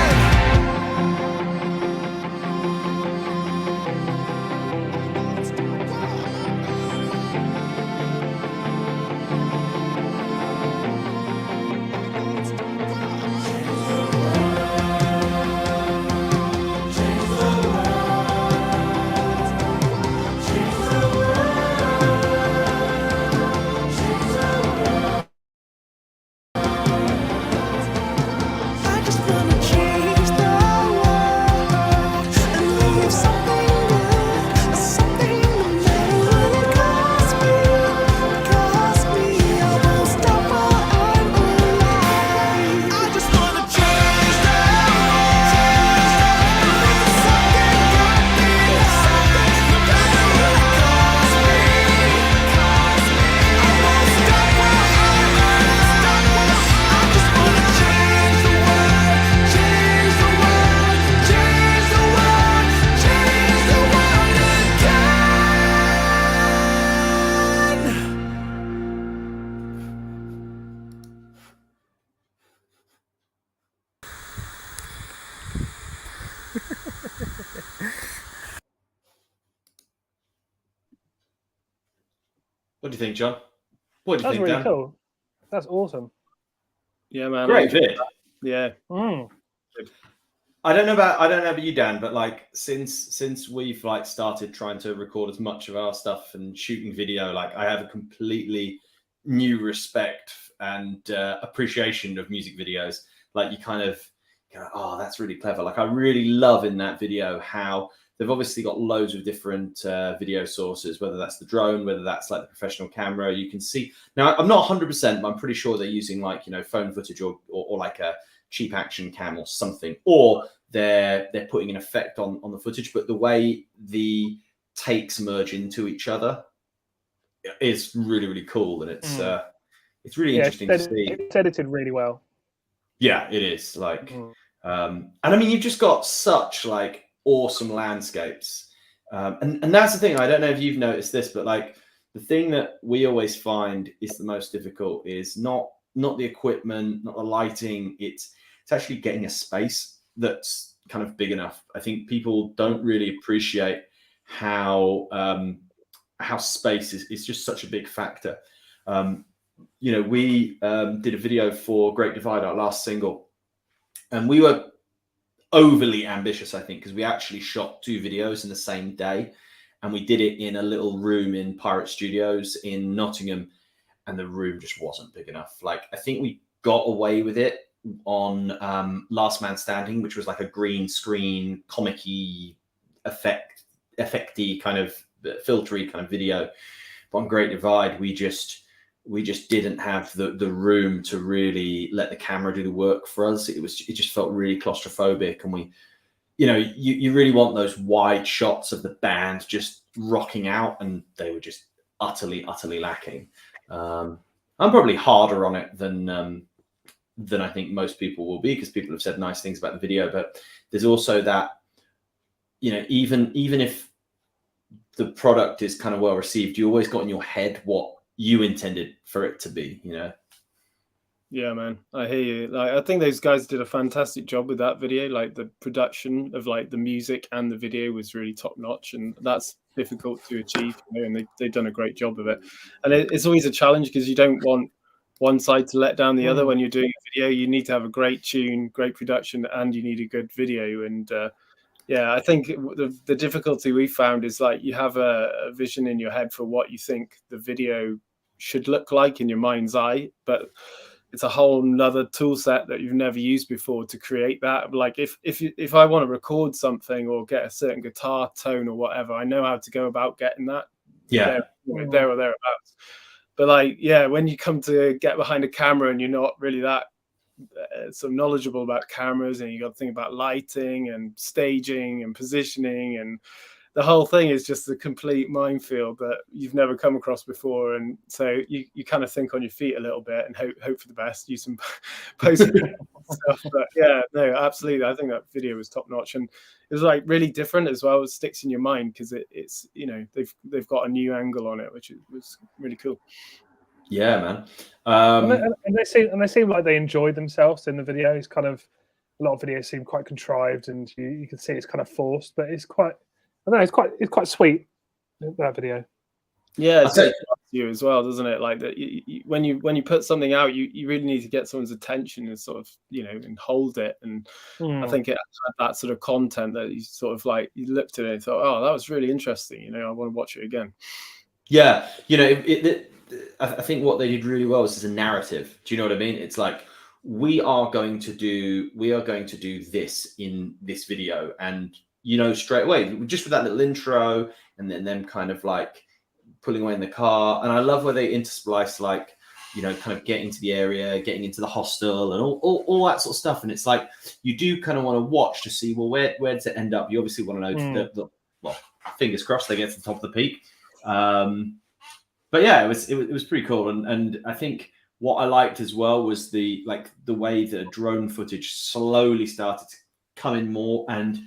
I just wanna change the world and leave something good, something no matter what it costs me. I won't stop while I'm alive. I just wanna change the world and leave something good behind, no matter what it costs me. I won't stop while I'm alive. I just wanna change the world, change the world, change the world, change the world again. What do you think, John? What do you That's think, really Dan? cool. That's awesome. Yeah, man. Great vid. Yeah. Mm. I don't know about you, Dan, but like since we've like started trying to record as much of our stuff and shooting video, like I have a completely new respect and appreciation of music videos. Like you kind of go, oh, that's really clever. Like I really love in that video how they've obviously got loads of different video sources, whether that's the drone, whether that's like the professional camera. You can see now. I'm not 100%, but I'm pretty sure they're using like phone footage or like a cheap action cam or something, or they're putting an effect on the footage. But the way the takes merge into each other is really, really cool, and it's really interesting to see. It's edited really well. Yeah, it is. Like, and I mean, you've just got such like awesome landscapes, and that's the thing. I don't know if you've noticed this, but like the thing that we always find is the most difficult is not the equipment, not the lighting. It's actually getting a space that's kind of big enough. I think people don't really appreciate how space is just such a big factor. We did a video for Great Divide, our last single, and we were overly ambitious, I think, because we actually shot 2 videos in the same day, and we did it in a little room in Pirate Studios in Nottingham, and the room just wasn't big enough. Like, I think we got away with it on Last Man Standing, which was like a green screen, comic-y, effecty kind of filtery kind of video. But on Great Divide, we just didn't have the room to really let the camera do the work for us. It just felt really claustrophobic, and we, you really want those wide shots of the band just rocking out, and they were just utterly lacking. I'm probably harder on it than I think most people will be, because people have said nice things about the video. But there's also that, even if the product is kind of well received, you always got in your head what you intended for it to be, you know. Yeah, man, I hear you. Like, I think those guys did a fantastic job with that video. Like, the production of like the music and the video was really top notch, and that's difficult to achieve. You know, and they've done a great job of it. And it's always a challenge because you don't want one side to let down the other. When you're doing a video, you need to have a great tune, great production, and you need a good video. And yeah, I think the difficulty we found is like you have a vision in your head for what you think the video should look like in your mind's eye, but it's a whole nother tool set that you've never used before to create that. Like if I want to record something or get a certain guitar tone or whatever, I know how to go about getting that there or thereabouts. But like, yeah, when you come to get behind a camera and you're not really that so knowledgeable about cameras, and you got to think about lighting and staging and positioning, and the whole thing is just a complete minefield that you've never come across before. And so you kind of think on your feet a little bit and hope for the best, use some post stuff. But yeah, no, absolutely. I think that video was top notch, and it was like really different as well. It sticks in your mind because it's, you know, they've got a new angle on it, which was really cool. Yeah, man. And they seem like they enjoyed themselves in the video. It's kind of, a lot of videos seem quite contrived, and you can see it's kind of forced, but it's quite, I don't know, it's quite sweet, that video. Yeah, it's you as well, doesn't it? Like that, when you put something out, you really need to get someone's attention and sort of, you know, and hold it. And I think it had that sort of content that you sort of like, you looked at it and thought, oh, that was really interesting. You know, I want to watch it again. Yeah, you know, I think what they did really well was as a narrative. Do you know what I mean? It's like, we are going to do this in this video, and you know, straight away, just with that little intro, and then them kind of like pulling away in the car. And I love where they intersplice, like, you know, kind of getting to the area, getting into the hostel, and all that sort of stuff. And it's like, you do kind of want to watch to see, well, where does it end up? You obviously want to know well, fingers crossed they get to the top of the peak. But yeah, it was pretty cool. And I think what I liked as well was the way the drone footage slowly started to come in more. And,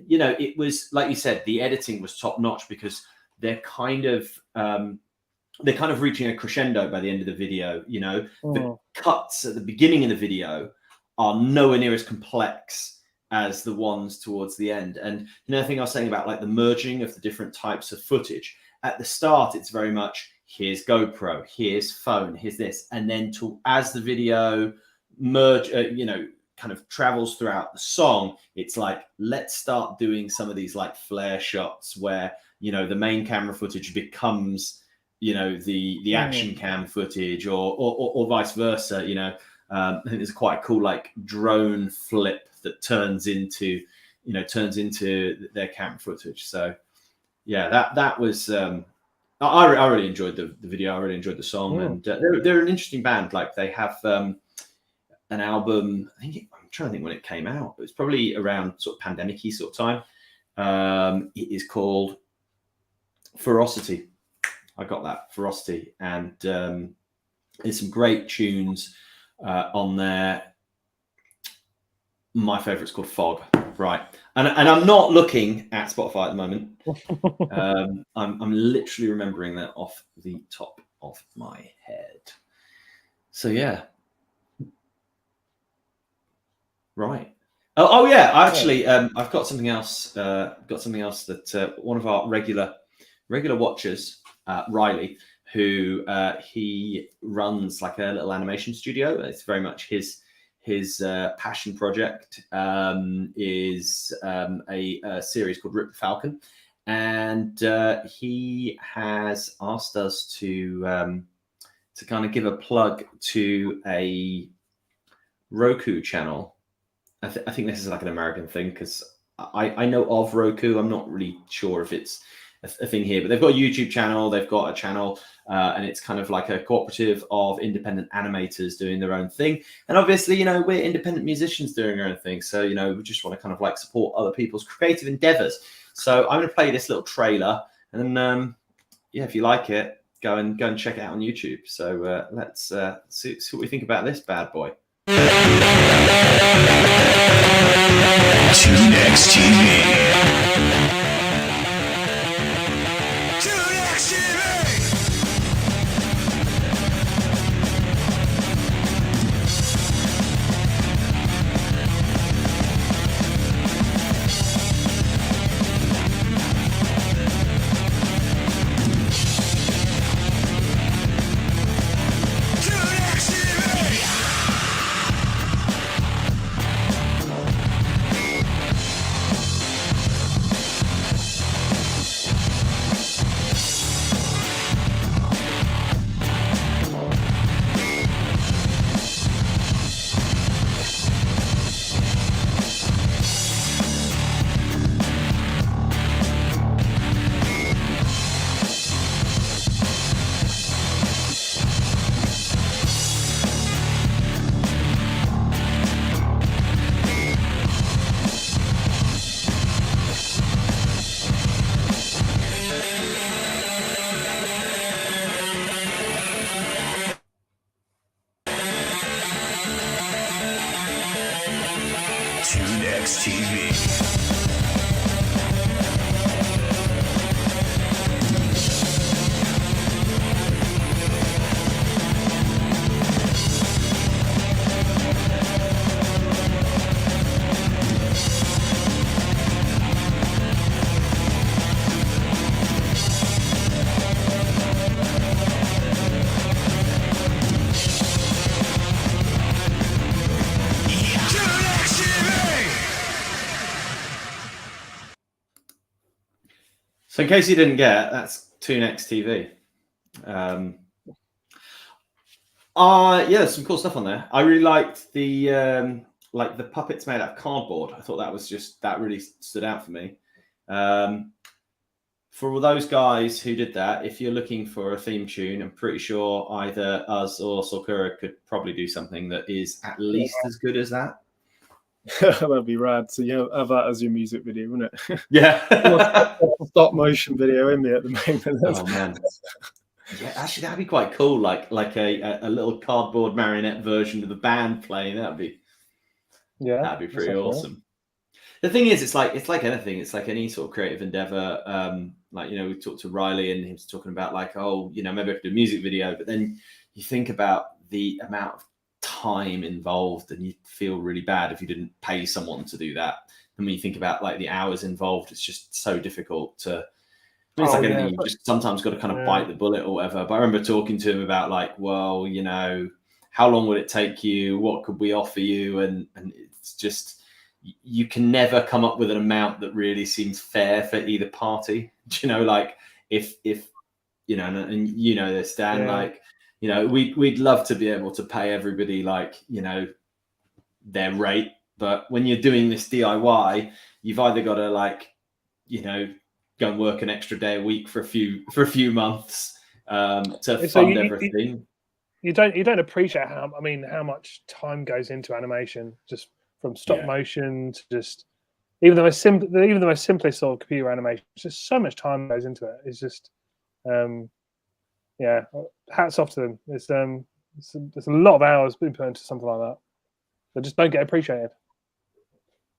you know, it was, like you said, the editing was top notch, because they're kind of reaching a crescendo by the end of the video. You know, the cuts at the beginning of the video are nowhere near as complex as the ones towards the end. And, you know, the thing I was saying about like the merging of the different types of footage, at the start, it's very much, here's GoPro, here's phone, here's this. And then as the video you know, kind of travels throughout the song, it's like, let's start doing some of these like flare shots where, you know, the main camera footage becomes, you know, the action cam footage, or vice versa. You know, I think there's quite a cool like drone flip that turns into their camera footage. So yeah, that was I really enjoyed the video. I really enjoyed the song, and they're an interesting band. Like, they have an album. I'm trying to think when it came out. It was probably around sort of pandemic-y sort of time. It is called Ferocity. I got that, Ferocity, and there's some great tunes on there. My favorite's called Fog. Right, and I'm not looking at Spotify at the moment. I'm literally remembering that off the top of my head. So yeah, right. Oh yeah, actually, I've got something else. That one of our regular watchers, Riley, who he runs like a little animation studio. It's very much his passion project, is a series called Rip the Falcon, and he has asked us to kind of give a plug to a Roku channel. I think this is like an American thing, because I know of Roku. I'm not really sure if it's a thing here, but they've got a YouTube channel. They've got a channel, and it's kind of like a cooperative of independent animators doing their own thing. And obviously, you know, we're independent musicians doing our own thing. So, you know, we just want to kind of like support other people's creative endeavors. So I'm going to play this little trailer, and then, yeah, if you like it, go and check it out on YouTube. So let's see what we think about this bad boy. Next TV. So in case you didn't get, that's Toon-X TV. Yeah, there's some cool stuff on there. I really liked the puppets made out of cardboard. I thought that really stood out for me. For all those guys who did that, if you're looking for a theme tune, I'm pretty sure either us or Sakura could probably do something that is at least as good as that. That'd be rad. So you have that as your music video, wouldn't it? Yeah. Stop motion video in there at the moment. Oh man. Yeah, actually, that'd be quite cool. Like a little cardboard marionette version of the band playing. That'd be pretty awesome. The thing is, it's like anything. It's like any sort of creative endeavor. We talked to Riley and he was talking about maybe I could do a music video, but then you think about the amount of time involved and you feel really bad if you didn't pay someone to do that. And when you think about the hours involved, it's just so difficult to. It's like anything, you just sometimes got to kind of bite the bullet or whatever. But I remember talking to him about how long would it take you? What could we offer you? And it's just, you can never come up with an amount that really seems fair for either party. If this, Dan, we'd love to be able to pay everybody their rate. But when you're doing this DIY, you've either got to go and work an extra day a week for a few months to fund everything. You don't appreciate how much time goes into animation, just from stop motion to just even the most simplest sort of computer animation. Just so much time goes into it. It's just hats off to them. There's a lot of hours being put into something like that that just don't get appreciated.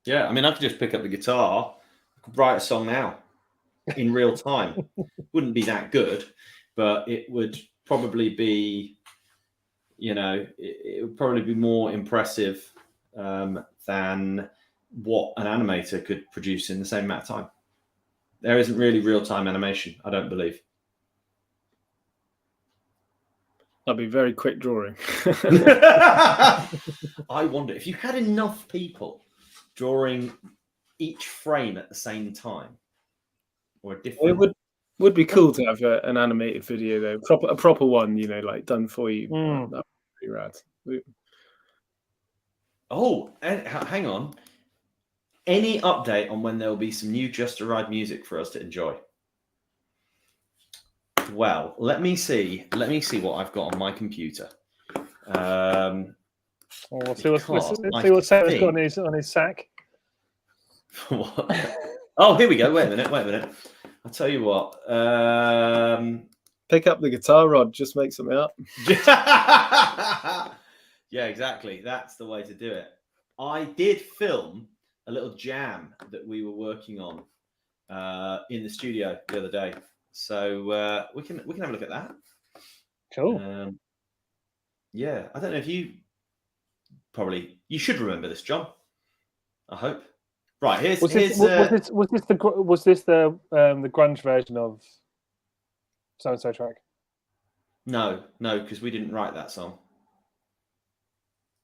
Yeah, I could just pick up the guitar, write a song now in real time. Wouldn't be that good, but it would probably be, it would probably be more impressive than what an animator could produce in the same amount of time. There isn't really real-time animation, I don't believe. That'd be very quick drawing. I wonder if you had enough people drawing each frame at the same time, or a different. It would be cool to have an animated video though, a proper one, done for you. That'd be pretty rad. Oh, hang on. Any update on when there will be some new Just a Ride music for us to enjoy? Well, let me see what I've got on my computer. Let's see what Sarah's got on his sack. What? Oh, here we go. Wait a minute. I'll tell you what. Pick up the guitar rod, just make something up. Yeah, exactly. That's the way to do it. I did film a little jam that we were working on in the studio the other day. So we can have a look at that. Cool. Yeah, I don't know if you should remember this, John. I hope. Right, was this the grunge version of So and So track? No, because we didn't write that song.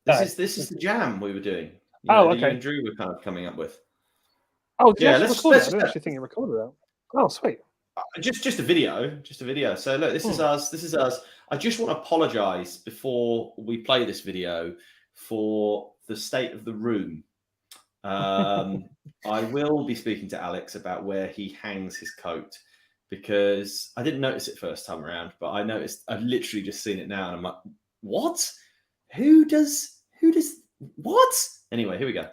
This is the jam we were doing. Okay. You and Drew were kind of coming up with. Oh, yeah. I didn't actually think you recorded that. Oh, sweet. Just a video. So look, this is us. I just want to apologize before we play this video for the state of the room. I will be speaking to Alex about where he hangs his coat, because I didn't notice it first time around, but I've literally just seen it now and I'm like, what? Who does what? Anyway, here we go.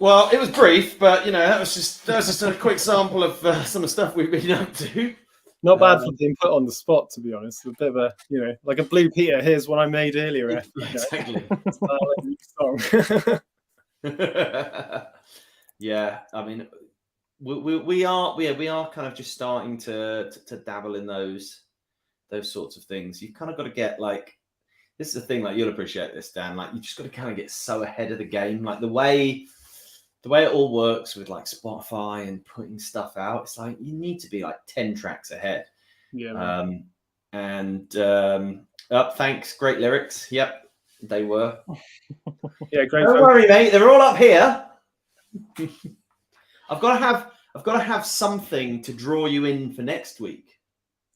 Well, it was brief, but that was just a quick sample of some of the stuff we've been up to. Not bad for being put on the spot, to be honest. A bit of a, like a Blue Peter. Here's one I made earlier. Exactly. Song. Yeah, I mean, we are kind of just starting to dabble in those sorts of things. You've kind of got to get like, this is the thing, like you'll appreciate this, Dan. Like you just got to kind of get so ahead of the game. Like the way it all works with like Spotify and putting stuff out, it's like you need to be like 10 tracks ahead. Yeah. Thanks, great lyrics. Yep, they were. Yeah, great. Don't worry, mate. They're all up here. I've got to have something to draw you in for next week.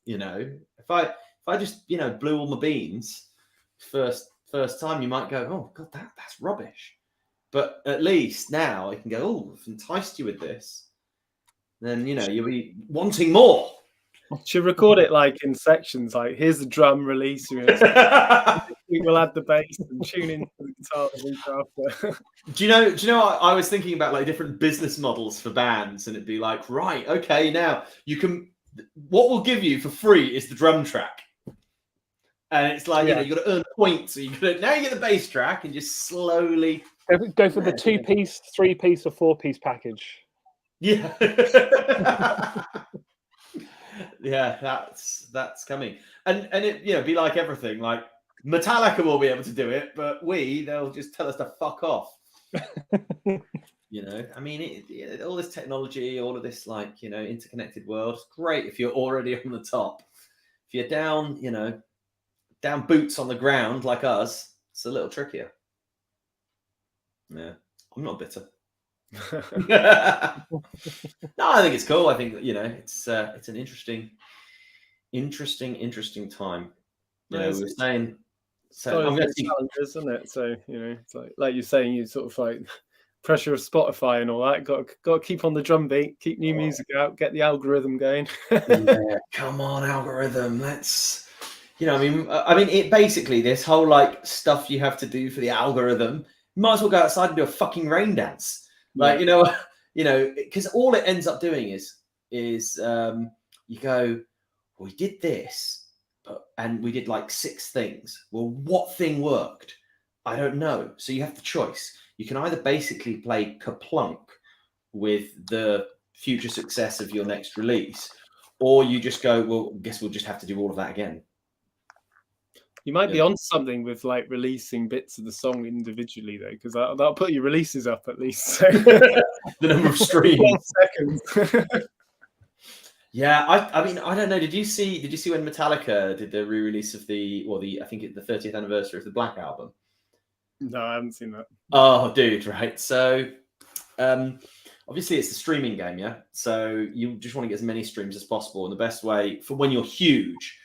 If I just blew all my beans first time, you might go, oh god, that's rubbish. But at least now I can go, oh, I've enticed you with this. Then you'll be wanting more. Should record it like in sections. Like here's the drum release. We will add the bass and tune in the guitar the week after. Do you know? I was thinking about like different business models for bands, and it'd be like, right, okay, now you can. What we'll give you for free is the drum track, and it's like you got to earn points. So now you get the bass track, and just slowly go for the 2-piece, 3-piece, or 4-piece package. Yeah. Yeah, that's coming, and it be like everything. Like Metallica will be able to do it, but they'll just tell us to fuck off. I mean, all this technology, all of this like interconnected world, it's great if you're already on the top. If you're down, down boots on the ground like us, it's a little trickier. Yeah, I'm not bitter. No, I think it's cool. I think it's an interesting time. We were saying, so I'm going to challenges, isn't it? So it's like you're saying, you sort of like pressure of Spotify and all that. Got to keep on the drum beat, keep new music out, get the algorithm going. Yeah, come on, algorithm. Let's, I mean, it basically this whole like stuff you have to do for the algorithm. You might as well go outside and do a fucking rain dance. Like, because all it ends up doing is you go, well, we did this, and we did like 6 things. Well, what thing worked? I don't know. So you have the choice. You can either basically play Kaplunk with the future success of your next release, or you just go, well, I guess we'll just have to do all of that again. You might be onto something with like releasing bits of the song individually, though, because that'll put your releases up at least. So. The number of streams. Seconds. Yeah, I mean, I don't know. Did you see when Metallica did the re-release of the I think the 30th anniversary of the Black Album? No, I haven't seen that. Oh, dude, right. So, obviously it's the streaming game, yeah. So you just want to get as many streams as possible, and the best way for when you're huge.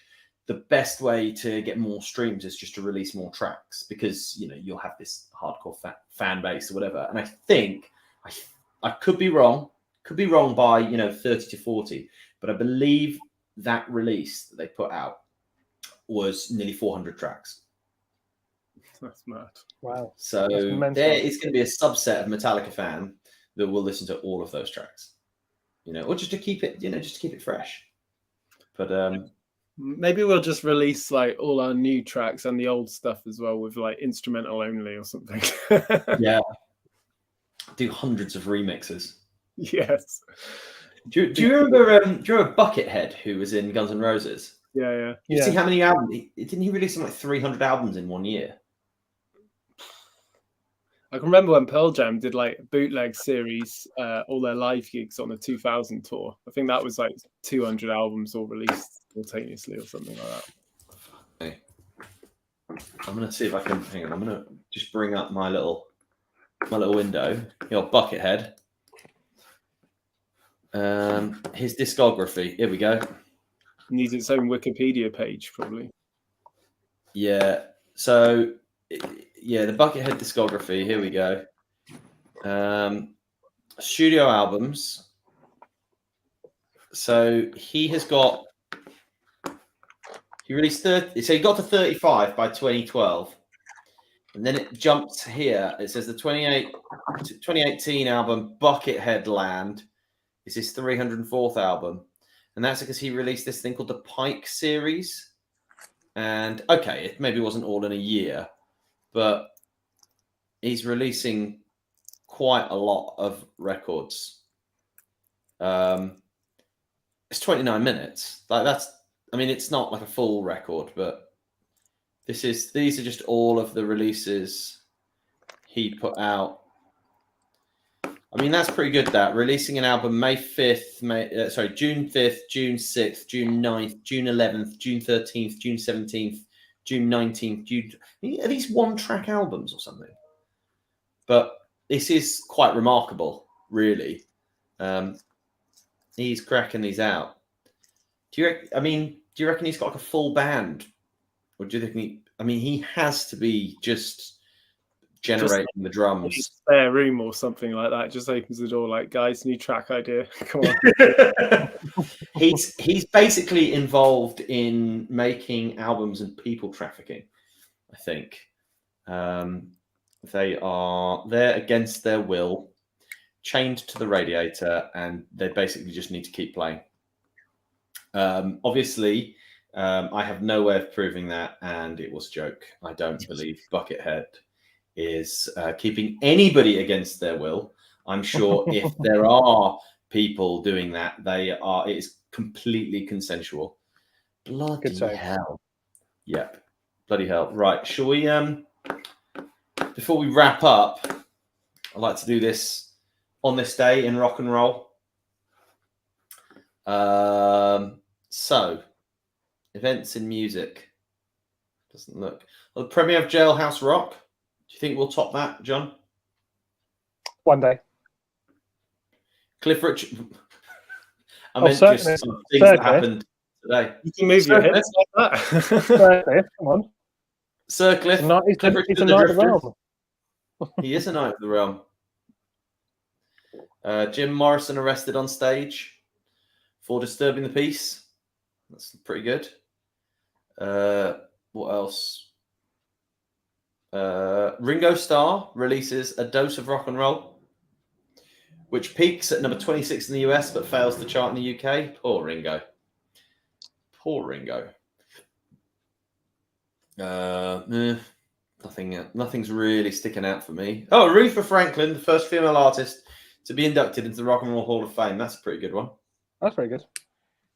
The best way to get more streams is just to release more tracks, because you'll have this hardcore fan base or whatever. And I think I could be wrong by 30 to 40, but I believe that release that they put out was nearly 400 tracks. That's mad. Wow. So there is going to be a subset of Metallica fan that will listen to all of those tracks, or just to keep it fresh. But maybe we'll just release like all our new tracks and the old stuff as well with like instrumental only or something. Yeah. Do hundreds of remixes. Yes. Do you remember Buckethead, who was in Guns N' Roses? Yeah. You see how many albums? Didn't he release like 300 albums in 1 year? I can remember when Pearl Jam did like a bootleg series, all their live gigs on the 2000 tour. I think that was like 200 albums all released simultaneously or something like that. Okay. I'm gonna see if I can. Hang on. I'm gonna just bring up my little window. Your Buckethead. His discography. Here we go. Needs its own Wikipedia page, probably. Yeah. So. Yeah, the Buckethead discography. Here we go. Studio albums. So he released 30. So he got to 35 by 2012. And then it jumps here. It says the 2018 album Buckethead Land is his 304th album. And that's because he released this thing called the Pike series. And okay, it maybe wasn't all in a year, but he's releasing quite a lot of records. It's 29 minutes. Like that's, I mean, it's not like a full record, but these are just all of the releases he put out. I mean, that's pretty good. That releasing an album June 5th, June 6th, June 9th, June 11th, June 13th, June 17th, June 19th. Are these one-track albums or something? But this is quite remarkable, really. He's cracking these out. Do you reckon he's got like a full band? Or do you think he has to be just generating the drums? Spare room or something like that. Just opens the door like, guys, new track idea. Come on. He's basically involved in making albums and people trafficking, I think. They are there against their will, chained to the radiator, and they basically just need to keep playing. Obviously, I have no way of proving that, and it was a joke. I don't believe Buckethead is keeping anybody against their will. I'm sure if there are people doing that, it is completely consensual. Bloody hell. Yep. Bloody hell. Right. Shall we, before we wrap up, I'd like to do this on this day in rock and roll. So, events in music. Doesn't look. Well, the premiere of Jailhouse Rock. Do you think we'll top that, John? One day. Cliff Richard. I meant just some things that happened today. You can move your hips like that. Come on. Sir Cliff. He's a knight of the realm. He is a knight of the realm. Jim Morrison arrested on stage for disturbing the peace. That's pretty good. What else? Ringo Starr releases A Dose of Rock and Roll, which peaks at number 26 in the US but fails to chart in the UK. Poor Ringo. Poor Ringo. Nothing's really sticking out for me. Oh, Aretha Franklin, the first female artist to be inducted into the Rock and Roll Hall of Fame. That's a pretty good one. That's very good.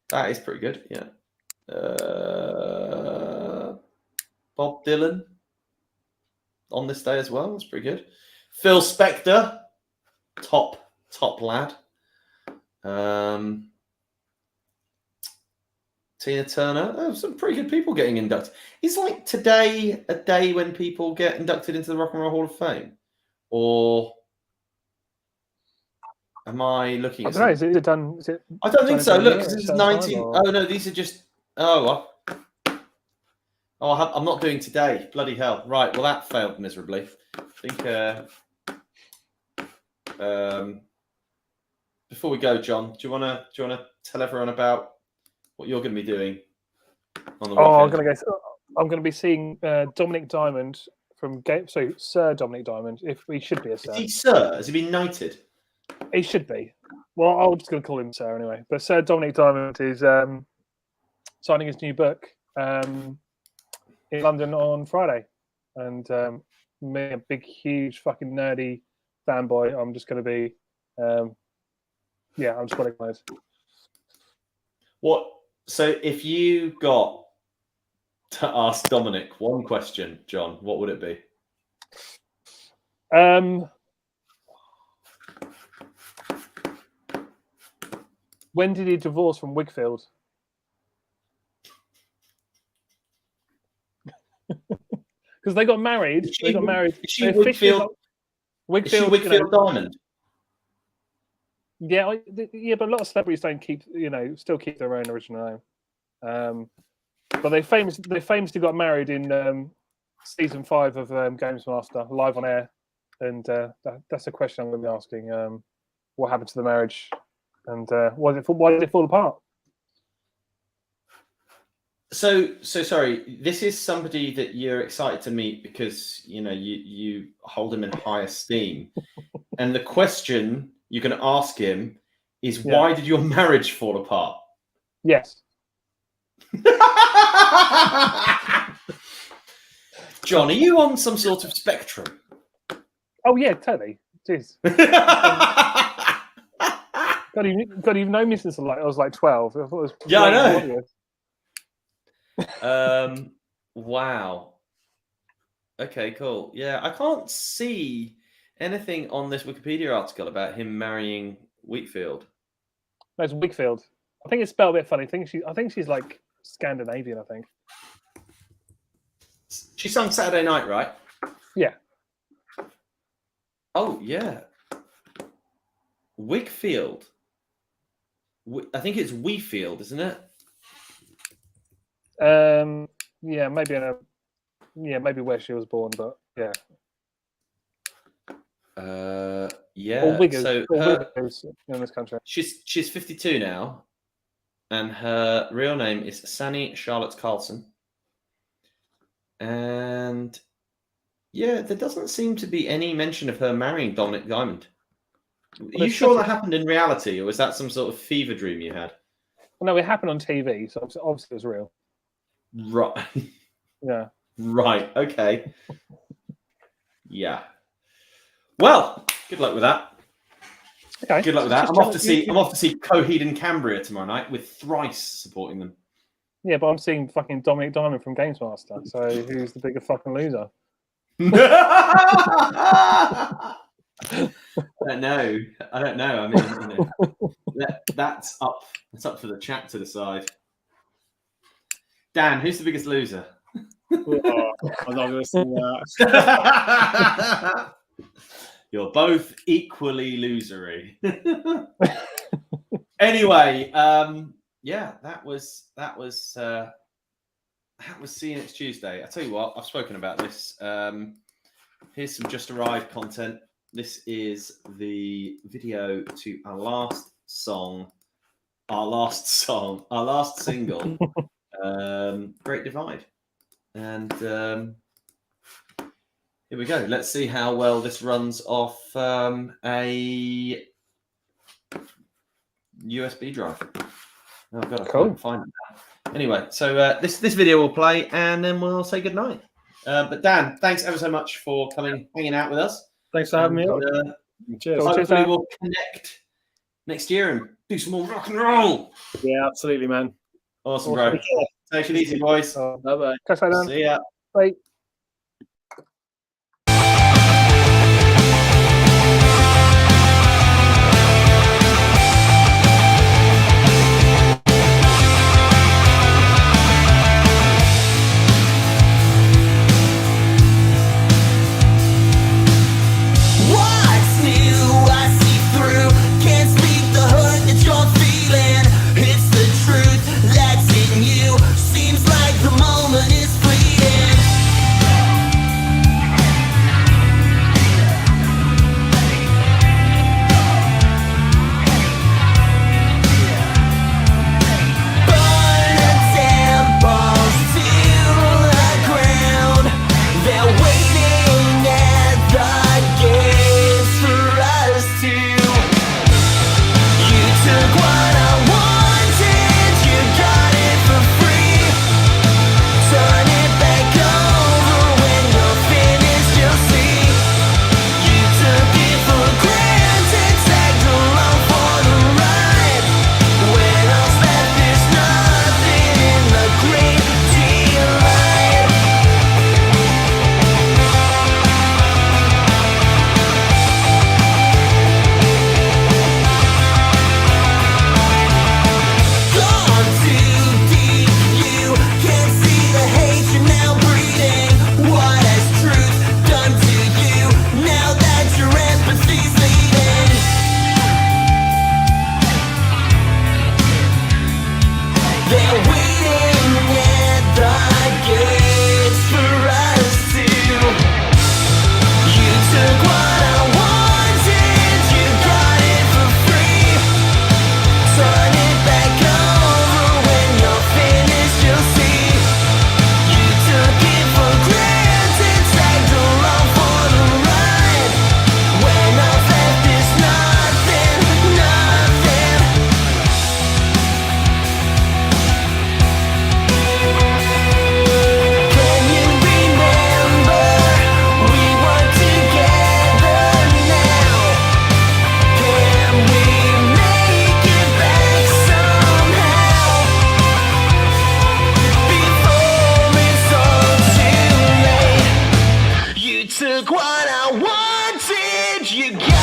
That is pretty good, yeah. Bob Dylan on this day as well. That's pretty good. Phil Spector, top lad. Tina Turner. Oh, some pretty good people getting inducted. Is like today a day when people get inducted into the Rock and Roll Hall of Fame? Or am I looking at I don't know. Is it done? I don't think so. Look, because it's 19. Oh, no, these are just... I'm not doing today. Bloody hell. Right, well, that failed miserably. I think... before we go, John, do you want to tell everyone about what you're going to be doing on the weekend? I'm going to be seeing Dominic Diamond from Sir Dominic Diamond. If he should be a sir. Is he sir? Has he been knighted? He should be. Well, I'm just going to call him Sir anyway. But Sir Dominic Diamond is signing his new book in London on Friday, and me, a big, huge, fucking nerdy fanboy, I'm just going to be. I'm just quite excited. What? So, if you got to ask Dominic one question, John, what would it be? When did he divorce from Wigfield? Because they got married. Is she Wigfield Diamond? Yeah, but a lot of celebrities don't still keep their own original name. But they famously got married in season 5 of Games Master, live on air, and that's a question I'm going to be asking. What happened to the marriage, and why did it fall apart? So sorry. This is somebody that you're excited to meet because you hold him in high esteem, and the question you're going to ask him is, why did your marriage fall apart? Yes. John, are you on some sort of spectrum? Oh yeah, totally. Jeez. God, you've known me since I was like 12. I thought it was I know. Wow. Okay, cool. Yeah, I can't see anything on this Wikipedia article about him marrying Wheatfield. No, it's Wigfield. I think it's spelled a bit funny. I think she's like Scandinavian. I think. She sung Saturday Night, right? Yeah. Oh yeah. Wigfield. I think it's Wheatfield, isn't it? Yeah, maybe where she was born, but yeah. Yeah. Or Wiggers. So Wiggers in this country. she's 52 now, and her real name is Sanny Charlotte Carlson. And yeah, there doesn't seem to be any mention of her marrying Dominic Diamond. Are you sure that happened in reality, or was that some sort of fever dream you had? Well, no, it happened on TV, so obviously it was real. Right. Yeah. Right. Okay. Yeah. Well, good luck with that. Okay. Good luck with that. I'm off to see Coheed and Cambria tomorrow night with Thrice supporting them. Yeah, but I'm seeing fucking Dominic Diamond from Games Master. So who's the bigger fucking loser? I don't know. I mean, that's up for the chat to decide. Dan, who's the biggest loser? Oh, I'm not going to say that. You're both equally losery. Anyway, yeah, that was See You Next Tuesday. I tell you what, I've spoken about this. Here's some Just Arrived content. This is the video to our last single, Great Divide. And here we go. Let's see how well this runs off a USB drive. Oh god, I can't find it now. Anyway, so this video will play, and then we'll say goodnight. But Dan, thanks ever so much for hanging out with us. Thanks for having me on. Cheers. Hopefully we'll connect next year and do some more rock and roll. Yeah, absolutely, man. Awesome, bro. Take it easy, boys. Bye-bye. See ya. Bye. Seems like the moment is fleeting. took what I wanted. You got